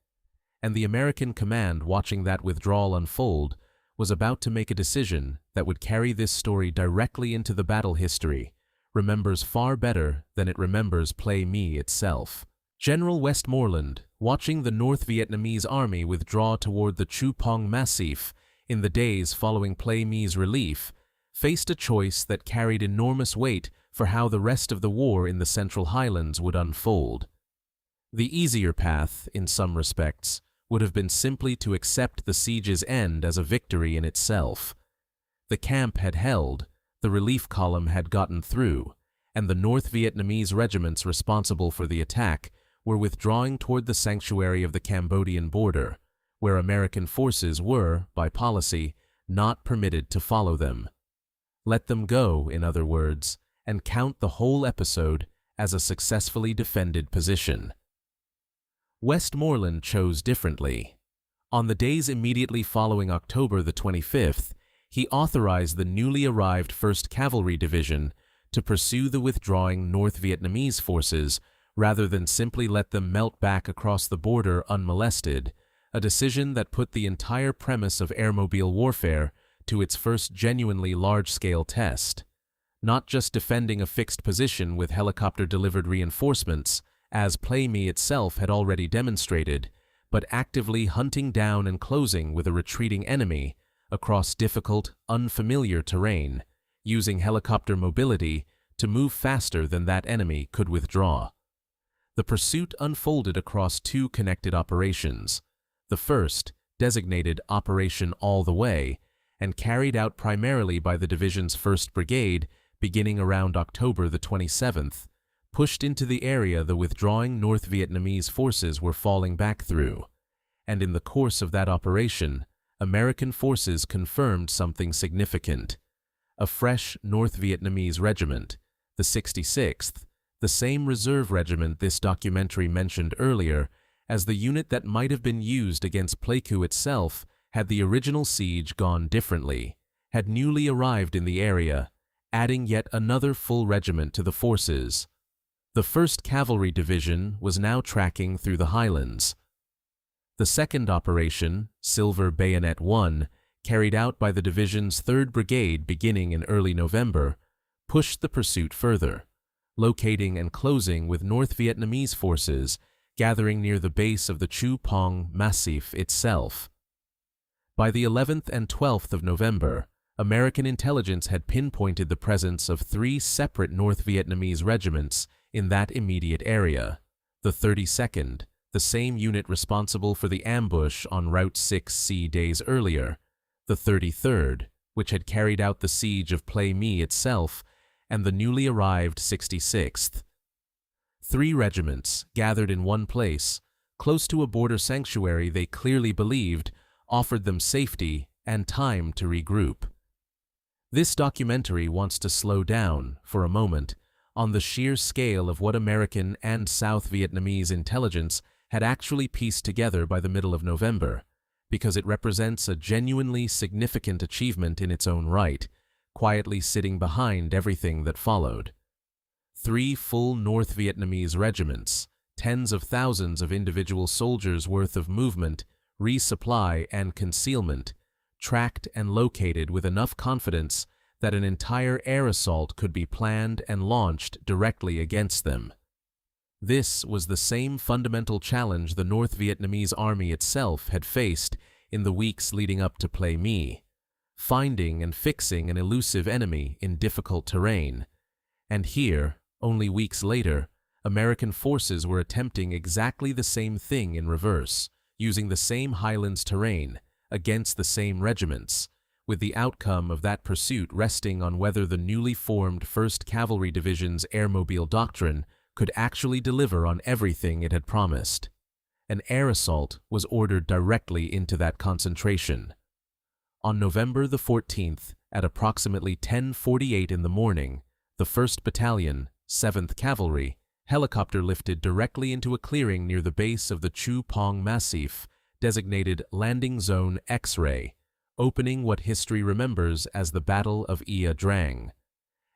And the American command watching that withdrawal unfold was about to make a decision that would carry this story directly into the battle history, remembers far better than it remembers Plei Me itself. General Westmoreland, watching the North Vietnamese army withdraw toward the Chu Pong Massif in the days following Plei Me's relief, faced a choice that carried enormous weight for how the rest of the war in the Central Highlands would unfold. The easier path, in some respects, would have been simply to accept the siege's end as a victory in itself. The camp had held, the relief column had gotten through, and the North Vietnamese regiments responsible for the attack were withdrawing toward the sanctuary of the Cambodian border, where American forces were, by policy, not permitted to follow them. Let them go, in other words, and count the whole episode as a successfully defended position. Westmoreland chose differently. On the days immediately following October the 25th, he authorized the newly arrived 1st Cavalry Division to pursue the withdrawing North Vietnamese forces rather than simply let them melt back across the border unmolested, a decision that put the entire premise of airmobile warfare to its first genuinely large-scale test. Not just defending a fixed position with helicopter-delivered reinforcements, as Plei Me itself had already demonstrated, but actively hunting down and closing with a retreating enemy across difficult, unfamiliar terrain, using helicopter mobility to move faster than that enemy could withdraw. The pursuit unfolded across 2 connected operations. The first, designated Operation All the Way, and carried out primarily by the division's 1st Brigade beginning around October the 27th, pushed into the area the withdrawing North Vietnamese forces were falling back through, and in the course of that operation, American forces confirmed something significant. A fresh North Vietnamese regiment, the 66th, the same reserve regiment this documentary mentioned earlier as the unit that might have been used against Pleiku itself had the original siege gone differently, had newly arrived in the area, adding yet another full regiment to the forces. The 1st Cavalry Division was now tracking through the Highlands. The second operation, Silver Bayonet 1, carried out by the division's 3rd Brigade beginning in early November, pushed the pursuit further, locating and closing with North Vietnamese forces gathering near the base of the Chu Pong Massif itself. By the 11th and 12th of November, American intelligence had pinpointed the presence of 3 separate North Vietnamese regiments in that immediate area. The 32nd, the same unit responsible for the ambush on Route 6C days earlier, the 33rd, which had carried out the Siege of Plei Me itself, and the newly arrived 66th. 3 regiments, gathered in one place, close to a border sanctuary they clearly believed offered them safety and time to regroup. This documentary wants to slow down, for a moment, on the sheer scale of what American and South Vietnamese intelligence had actually pieced together by the middle of November, because it represents a genuinely significant achievement in its own right, quietly sitting behind everything that followed. 3 full North Vietnamese regiments, tens of thousands of individual soldiers' worth of movement, resupply, and concealment, tracked and located with enough confidence that an entire air assault could be planned and launched directly against them. This was the same fundamental challenge the North Vietnamese army itself had faced in the weeks leading up to Plei Me, finding and fixing an elusive enemy in difficult terrain. And here, only weeks later, American forces were attempting exactly the same thing in reverse, using the same Highlands terrain, against the same regiments, with the outcome of that pursuit resting on whether the newly formed 1st Cavalry Division's airmobile doctrine could actually deliver on everything it had promised. An air assault was ordered directly into that concentration. On November the 14th, at approximately 10:48 in the morning, the 1st Battalion, 7th Cavalry, helicopter lifted directly into a clearing near the base of the Chu Pong Massif, designated Landing Zone X-Ray, opening what history remembers as the Battle of Drang.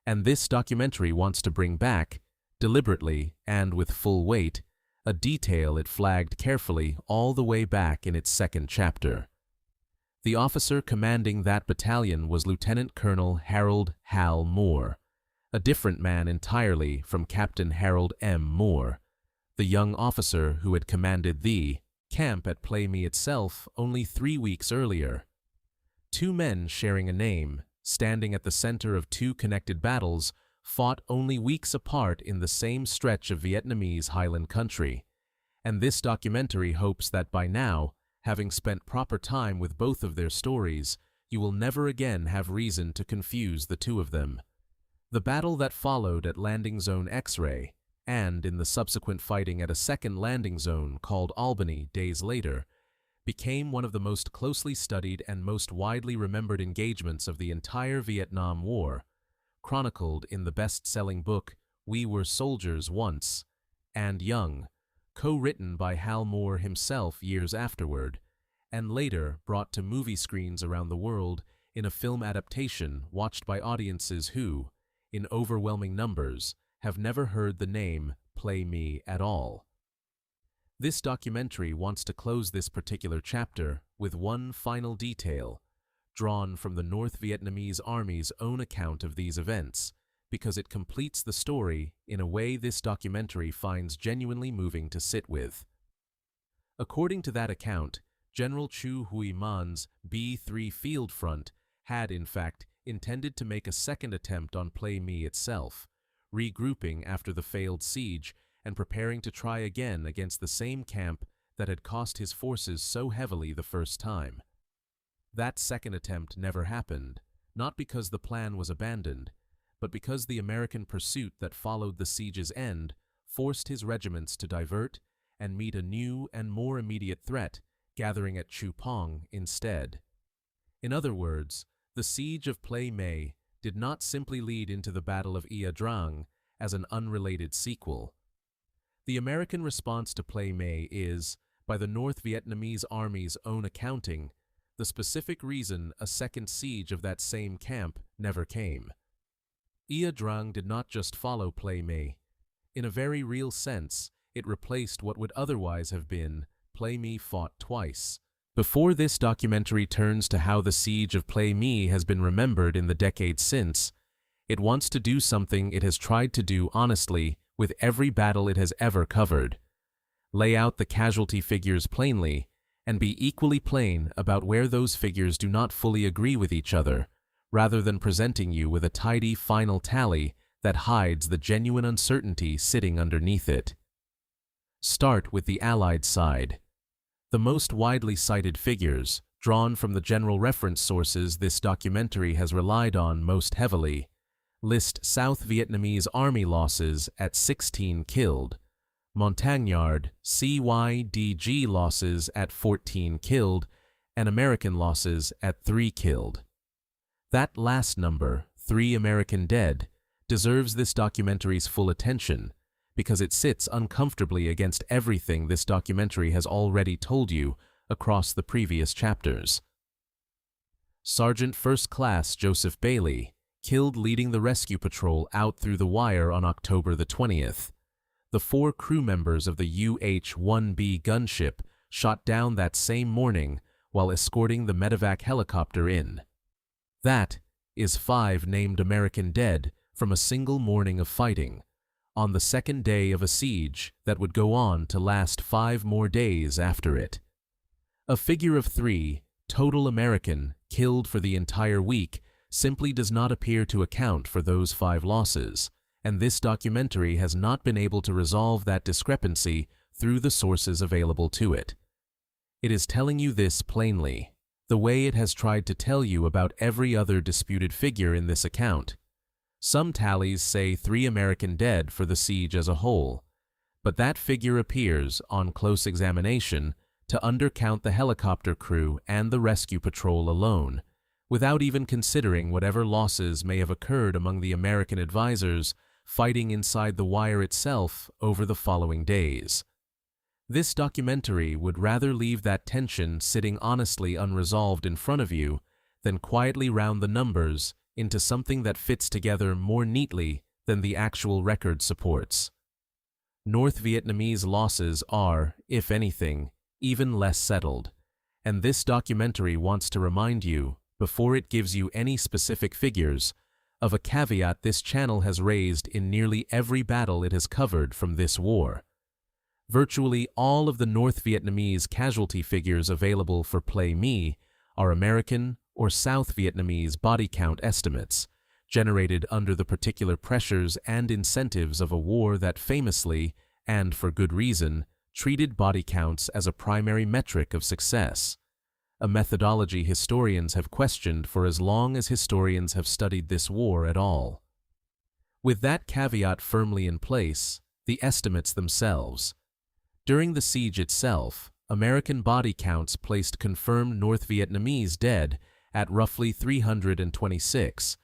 And this documentary wants to bring back, deliberately and with full weight, a detail it flagged carefully all the way back in its 2nd chapter. The officer commanding that battalion was Lieutenant Colonel Harold Hal Moore, a different man entirely from Captain Harold M. Moore, the young officer who had commanded the camp at Plei Me itself only 3 weeks earlier. 2 men sharing a name, standing at the center of 2 connected battles, fought only weeks apart in the same stretch of Vietnamese highland country, and this documentary hopes that by now, having spent proper time with both of their stories, you will never again have reason to confuse the 2 of them. The battle that followed at Landing Zone X-Ray, and in the subsequent fighting at a second landing zone called Albany days later, became one of the most closely studied and most widely remembered engagements of the entire Vietnam War, chronicled in the best-selling book We Were Soldiers Once and Young, co-written by Hal Moore himself years afterward, and later brought to movie screens around the world in a film adaptation watched by audiences who, in overwhelming numbers, have never heard the name Plei Me at all. This documentary wants to close this particular chapter with one final detail, drawn from the North Vietnamese Army's own account of these events, because it completes the story in a way this documentary finds genuinely moving to sit with. According to that account, General Chu Huy Man's B-3 Field Front had, in fact, intended to make a second attempt on Plei Me itself, regrouping after the failed siege and preparing to try again against the same camp that had cost his forces so heavily the first time. That second attempt never happened, not because the plan was abandoned, but because the American pursuit that followed the siege's end forced his regiments to divert and meet a new and more immediate threat gathering at Chu Pong instead. In other words, the Siege of Plei Me did not simply lead into the Battle of Drang as an unrelated sequel. The American response to Plei Me is, by the North Vietnamese Army's own accounting, the specific reason a second siege of that same camp never came. Drang did not just follow Plei Me. In a very real sense, it replaced what would otherwise have been Plei Me fought twice. Before this documentary turns to how the Siege of Plei Me has been remembered in the decades since, it wants to do something it has tried to do honestly with every battle it has ever covered. Lay out the casualty figures plainly, and be equally plain about where those figures do not fully agree with each other, rather than presenting you with a tidy final tally that hides the genuine uncertainty sitting underneath it. Start with the Allied side. The most widely cited figures, drawn from the general reference sources this documentary has relied on most heavily, list South Vietnamese Army losses at 16 killed, Montagnard CYDG losses at 14 killed, and American losses at 3 killed. That last number, 3 American dead, deserves this documentary's full attention because it sits uncomfortably against everything this documentary has already told you across the previous chapters. Sergeant First Class Joseph Bailey, killed leading the rescue patrol out through the wire on October the 20th. The 4 crew members of the UH-1B gunship shot down that same morning while escorting the medevac helicopter in. That is 5 named American dead from a single morning of fighting, on the second day of a siege that would go on to last 5 more days after it. A figure of 3, total American, killed for the entire week simply does not appear to account for those 5 losses, and this documentary has not been able to resolve that discrepancy through the sources available to it. It is telling you this plainly, the way it has tried to tell you about every other disputed figure in this account. Some tallies say 3 American dead for the siege as a whole, but that figure appears, on close examination, to undercount the helicopter crew and the rescue patrol alone, without even considering whatever losses may have occurred among the American advisors fighting inside the wire itself over the following days. This documentary would rather leave that tension sitting honestly unresolved in front of you than quietly round the numbers into something that fits together more neatly than the actual record supports. North Vietnamese losses are, if anything, even less settled, and this documentary wants to remind you, before it gives you any specific figures, of a caveat this channel has raised in nearly every battle it has covered from this war. Virtually all of the North Vietnamese casualty figures available for Plei Me are American or South Vietnamese body count estimates, generated under the particular pressures and incentives of a war that famously, and for good reason, treated body counts as a primary metric of success, a methodology historians have questioned for as long as historians have studied this war at all. With that caveat firmly in place, the estimates themselves. During the siege itself, American body counts placed confirmed North Vietnamese dead at roughly 326,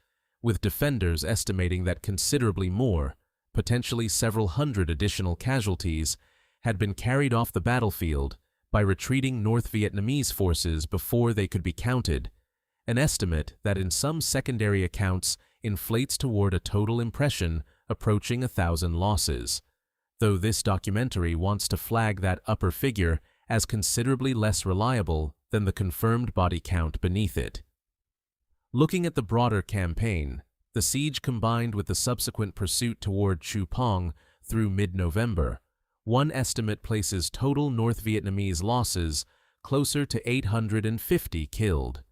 with defenders estimating that considerably more, potentially several hundred additional casualties, had been carried off the battlefield by retreating North Vietnamese forces before they could be counted, an estimate that in some secondary accounts inflates toward a total impression approaching 1,000 losses, though this documentary wants to flag that upper figure as considerably less reliable than the confirmed body count beneath it. Looking at the broader campaign, the siege combined with the subsequent pursuit toward Chu Pong through mid-November, one estimate places total North Vietnamese losses closer to 850 killed.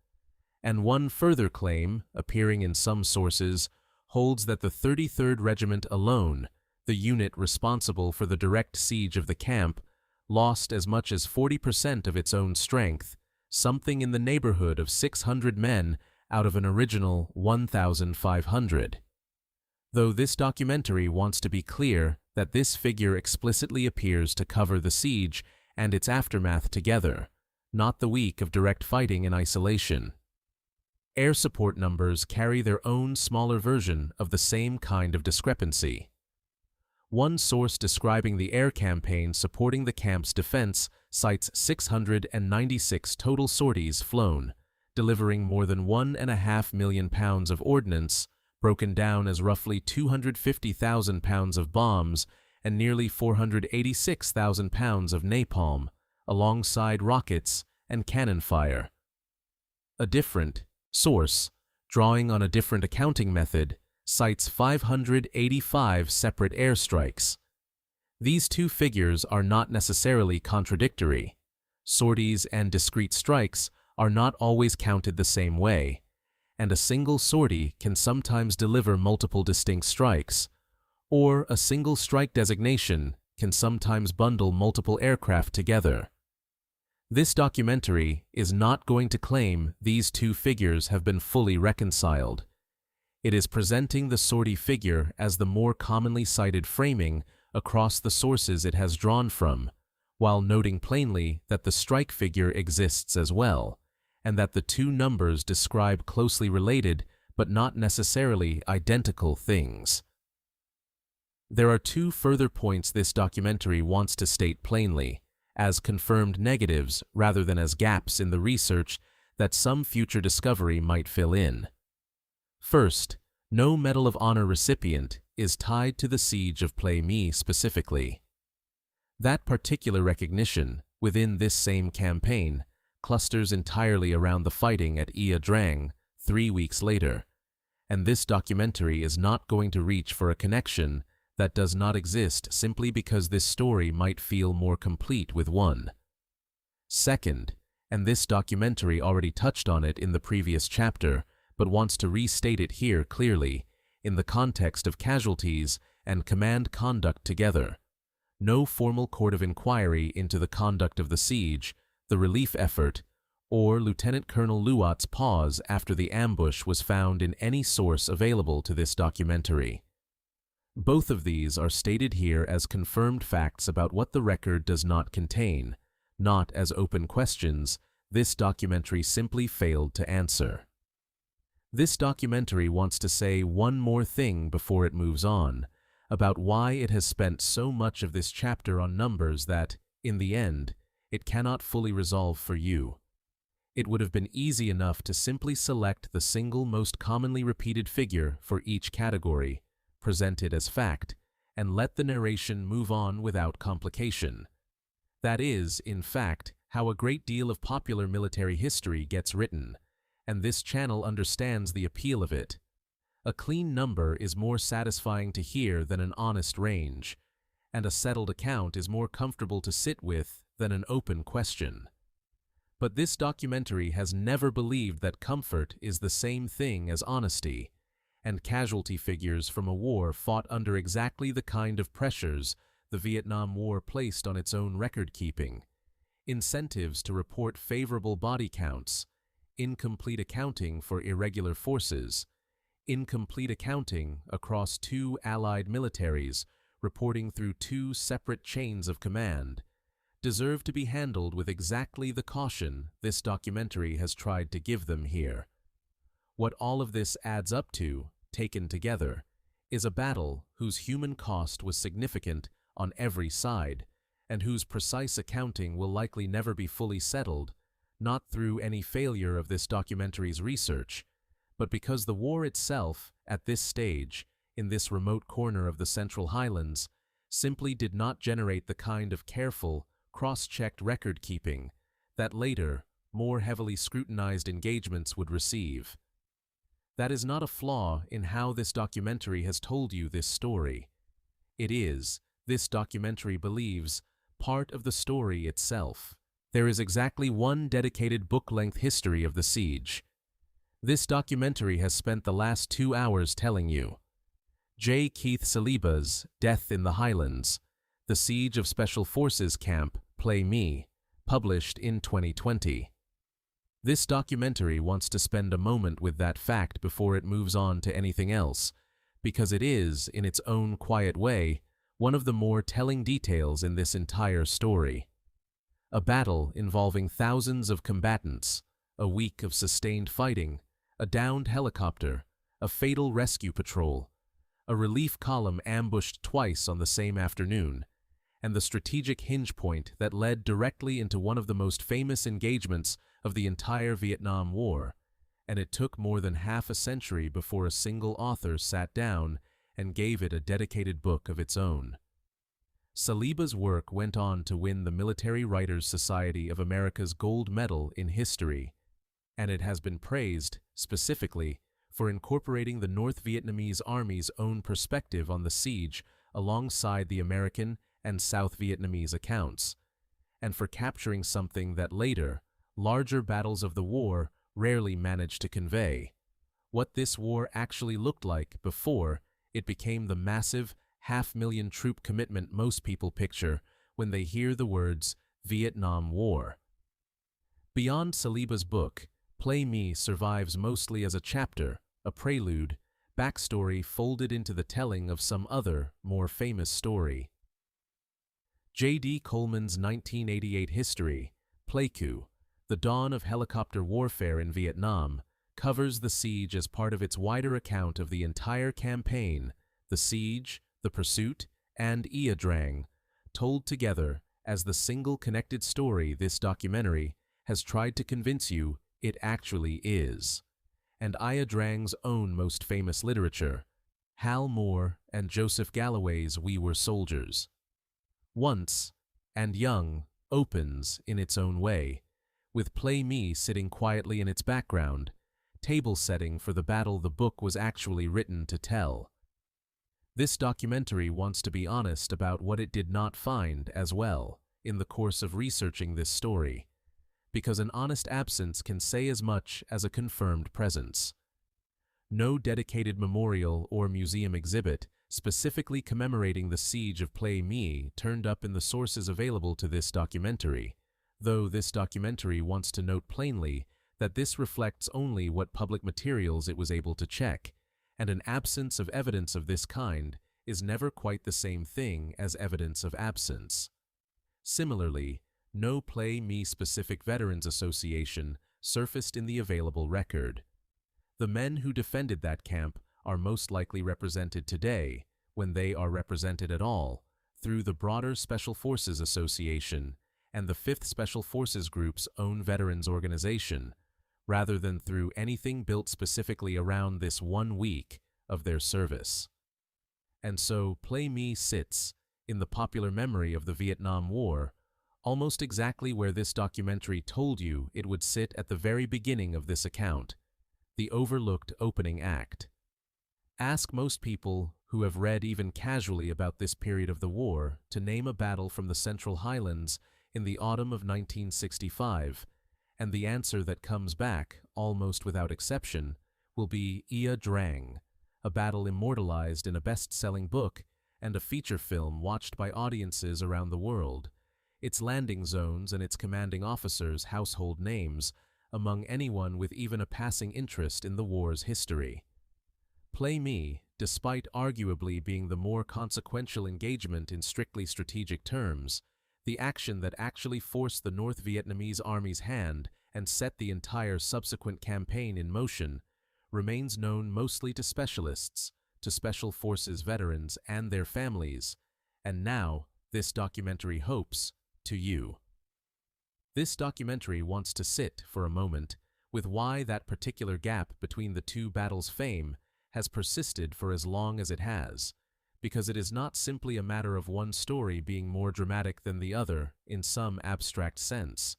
And one further claim, appearing in some sources, holds that the 33rd Regiment alone, the unit responsible for the direct siege of the camp, lost as much as 40% of its own strength, something in the neighborhood of 600 men out of an original 1,500. Though this documentary wants to be clear that this figure explicitly appears to cover the siege and its aftermath together, not the week of direct fighting in isolation. Air support numbers carry their own smaller version of the same kind of discrepancy. One source describing the air campaign supporting the camp's defense cites 696 total sorties flown, delivering more than 1.5 million pounds of ordnance, broken down as roughly 250,000 pounds of bombs and nearly 486,000 pounds of napalm, alongside rockets and cannon fire. A different source, drawing on a different accounting method, cites 585 separate airstrikes. These two figures are not necessarily contradictory. Sorties and discrete strikes are not always counted the same way, and a single sortie can sometimes deliver multiple distinct strikes, or a single strike designation can sometimes bundle multiple aircraft together. This documentary is not going to claim these two figures have been fully reconciled. It is presenting the sortie figure as the more commonly cited framing across the sources it has drawn from, while noting plainly that the strike figure exists as well, and that the two numbers describe closely related but not necessarily identical things. There are two further points this documentary wants to state plainly, as confirmed negatives rather than as gaps in the research that some future discovery might fill in. First, no Medal of Honor recipient is tied to the Siege of Plei Me specifically. That particular recognition, within this same campaign, clusters entirely around the fighting at Drang 3 weeks later, and this documentary is not going to reach for a connection that does not exist simply because this story might feel more complete with one. Second, and this documentary already touched on it in the previous chapter, but wants to restate it here clearly, in the context of casualties and command conduct together. No formal court of inquiry into the conduct of the siege, the relief effort, or Lieutenant Colonel Luot's pause after the ambush was found in any source available to this documentary. Both of these are stated here as confirmed facts about what the record does not contain, not as open questions this documentary simply failed to answer. This documentary wants to say one more thing before it moves on, about why it has spent so much of this chapter on numbers that, in the end, it cannot fully resolve for you. It would have been easy enough to simply select the single most commonly repeated figure for each category, presented as fact, and let the narration move on without complication. That is, in fact, how a great deal of popular military history gets written, and this channel understands the appeal of it. A clean number is more satisfying to hear than an honest range, and a settled account is more comfortable to sit with than an open question. But this documentary has never believed that comfort is the same thing as honesty, and casualty figures from a war fought under exactly the kind of pressures the Vietnam War placed on its own record-keeping. Incentives to report favorable body counts, incomplete accounting for irregular forces, incomplete accounting across two Allied militaries reporting through two separate chains of command, deserve to be handled with exactly the caution this documentary has tried to give them here. What all of this adds up to, taken together, is a battle whose human cost was significant on every side, and whose precise accounting will likely never be fully settled, not through any failure of this documentary's research, but because the war itself, at this stage, in this remote corner of the Central Highlands, simply did not generate the kind of careful, cross-checked record-keeping that later, more heavily scrutinized engagements would receive. That is not a flaw in how this documentary has told you this story. It is, this documentary believes, part of the story itself. There is exactly one dedicated book-length history of the siege. This documentary has spent the last 2 hours telling you. J. Keith Saliba's Death in the Highlands, The Siege of Special Forces Camp, Plei Me, published in 2020. This documentary wants to spend a moment with that fact before it moves on to anything else, because it is, in its own quiet way, one of the more telling details in this entire story. A battle involving thousands of combatants, a week of sustained fighting, a downed helicopter, a fatal rescue patrol, a relief column ambushed twice on the same afternoon, and the strategic hinge point that led directly into one of the most famous engagements of the entire Vietnam War, and it took more than half a century before a single author sat down and gave it a dedicated book of its own. Saliba's work went on to win the Military Writers Society of America's Gold Medal in History, and it has been praised, specifically, for incorporating the North Vietnamese Army's own perspective on the siege alongside the American and South Vietnamese accounts, and for capturing something that later, larger battles of the war rarely managed to convey: what this war actually looked like before it became the massive, half-million troop commitment most people picture when they hear the words Vietnam War. Beyond Saliba's book, Plei Me survives mostly as a chapter, a prelude, backstory folded into the telling of some other, more famous story. J.D. Coleman's 1988 history, Pleiku, The Dawn of Helicopter Warfare in Vietnam, covers the siege as part of its wider account of the entire campaign, the siege, the pursuit, and Drang, told together as the single connected story this documentary has tried to convince you it actually is. And Drang's own most famous literature, Hal Moore and Joseph Galloway's We Were Soldiers. Once, and Young, opens in its own way, with Plei Me sitting quietly in its background, table setting for the battle the book was actually written to tell. This documentary wants to be honest about what it did not find as well in the course of researching this story, because an honest absence can say as much as a confirmed presence. No dedicated memorial or museum exhibit specifically commemorating the Siege of Plei Me turned up in the sources available to this documentary, though this documentary wants to note plainly that this reflects only what public materials it was able to check, and an absence of evidence of this kind is never quite the same thing as evidence of absence. Similarly, no Plei Me specific Veterans Association surfaced in the available record. The men who defended that camp are most likely represented today, when they are represented at all, through the broader Special Forces Association and the 5th Special Forces Group's own veterans organization, rather than through anything built specifically around this 1 week of their service. And so Plei Me sits, in the popular memory of the Vietnam War, almost exactly where this documentary told you it would sit at the very beginning of this account, the overlooked opening act. Ask most people who have read even casually about this period of the war to name a battle from the Central Highlands in the autumn of 1965, and the answer that comes back, almost without exception, will be Drang, a battle immortalized in a best-selling book and a feature film watched by audiences around the world, its landing zones and its commanding officers' household names among anyone with even a passing interest in the war's history. Plei Me, despite arguably being the more consequential engagement in strictly strategic terms, the action that actually forced the North Vietnamese Army's hand and set the entire subsequent campaign in motion, remains known mostly to specialists, to Special Forces veterans and their families, and now, this documentary hopes, to you. This documentary wants to sit, for a moment, with why that particular gap between the two battles' fame has persisted for as long as it has, because it is not simply a matter of one story being more dramatic than the other in some abstract sense.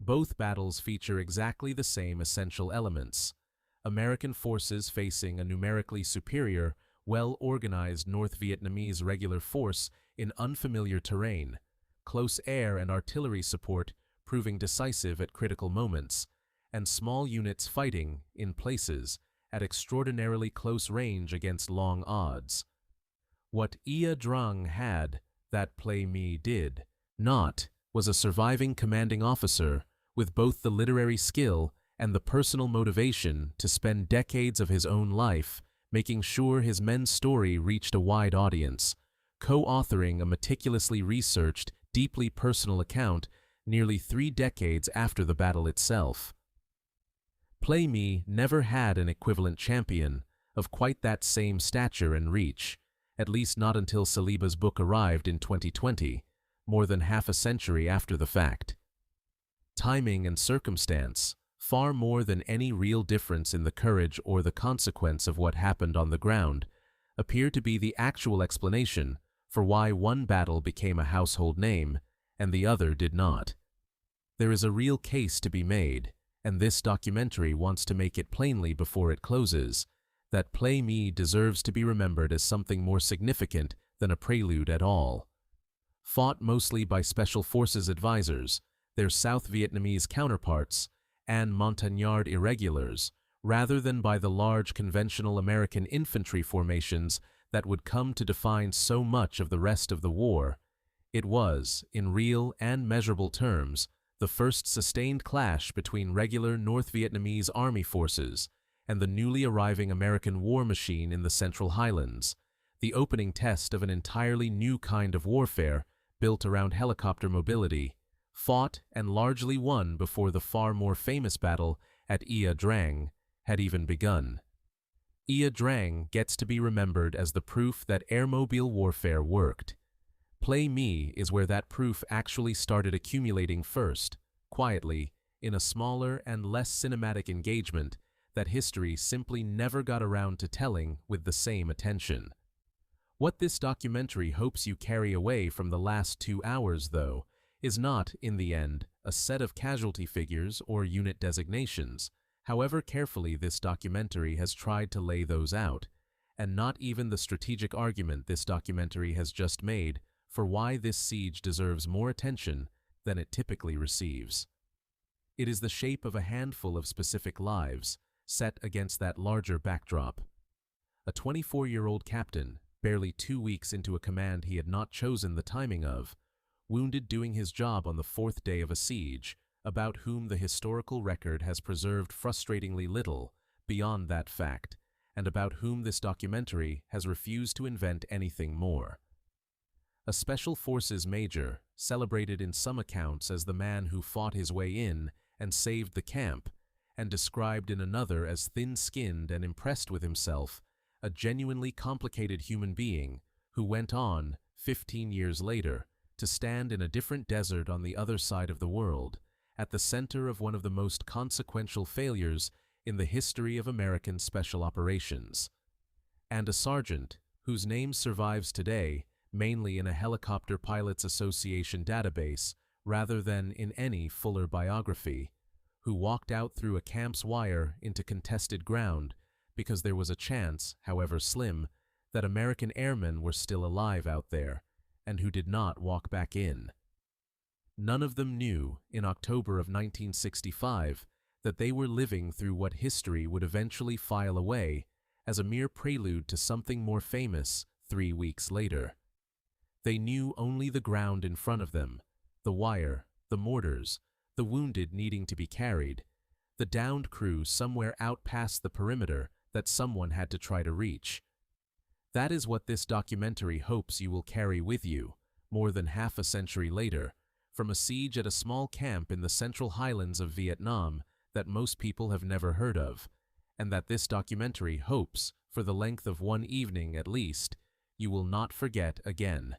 Both battles feature exactly the same essential elements: American forces facing a numerically superior, well-organized North Vietnamese regular force in unfamiliar terrain, close air and artillery support proving decisive at critical moments, and small units fighting, in places, at extraordinarily close range against long odds. What Drang had, that Plei Me did not, was a surviving commanding officer with both the literary skill and the personal motivation to spend decades of his own life making sure his men's story reached a wide audience, co-authoring a meticulously researched, deeply personal account nearly 3 decades after the battle itself. Plei Me never had an equivalent champion, of quite that same stature and reach, at least not until Saliba's book arrived in 2020, more than half a century after the fact. Timing and circumstance, far more than any real difference in the courage or the consequence of what happened on the ground, appear to be the actual explanation for why one battle became a household name and the other did not. There is a real case to be made, and this documentary wants to make it plainly before it closes, that Plei Me deserves to be remembered as something more significant than a prelude at all. Fought mostly by Special Forces advisors, their South Vietnamese counterparts, and Montagnard irregulars, rather than by the large conventional American infantry formations that would come to define so much of the rest of the war, it was, in real and measurable terms, the first sustained clash between regular North Vietnamese army forces and the newly arriving American war machine in the Central Highlands, the opening test of an entirely new kind of warfare built around helicopter mobility, fought and largely won before the far more famous battle at Drang had even begun. Drang gets to be remembered as the proof that airmobile warfare worked. Plei Me is where that proof actually started accumulating first, quietly, in a smaller and less cinematic engagement that history simply never got around to telling with the same attention. What this documentary hopes you carry away from the last 2 hours, though, is not, in the end, a set of casualty figures or unit designations, however carefully this documentary has tried to lay those out, and not even the strategic argument this documentary has just made for why this siege deserves more attention than it typically receives. It is the shape of a handful of specific lives, set against that larger backdrop. A 24-year-old captain, barely 2 weeks into a command he had not chosen the timing of, wounded doing his job on the 4th day of a siege, about whom the historical record has preserved frustratingly little beyond that fact, and about whom this documentary has refused to invent anything more. A Special Forces major, celebrated in some accounts as the man who fought his way in and saved the camp, and described in another as thin-skinned and impressed with himself, a genuinely complicated human being who went on, 15 years later, to stand in a different desert on the other side of the world, at the center of one of the most consequential failures in the history of American special operations. And a sergeant, whose name survives today mainly in a Helicopter Pilots Association database rather than in any fuller biography, who walked out through a camp's wire into contested ground because there was a chance, however slim, that American airmen were still alive out there, and who did not walk back in. None of them knew, in October of 1965, that they were living through what history would eventually file away as a mere prelude to something more famous 3 weeks later. They knew only the ground in front of them, the wire, the mortars, the wounded needing to be carried, the downed crew somewhere out past the perimeter that someone had to try to reach. That is what this documentary hopes you will carry with you, more than half a century later, from a siege at a small camp in the Central Highlands of Vietnam that most people have never heard of, and that this documentary hopes, for the length of one evening at least, you will not forget again.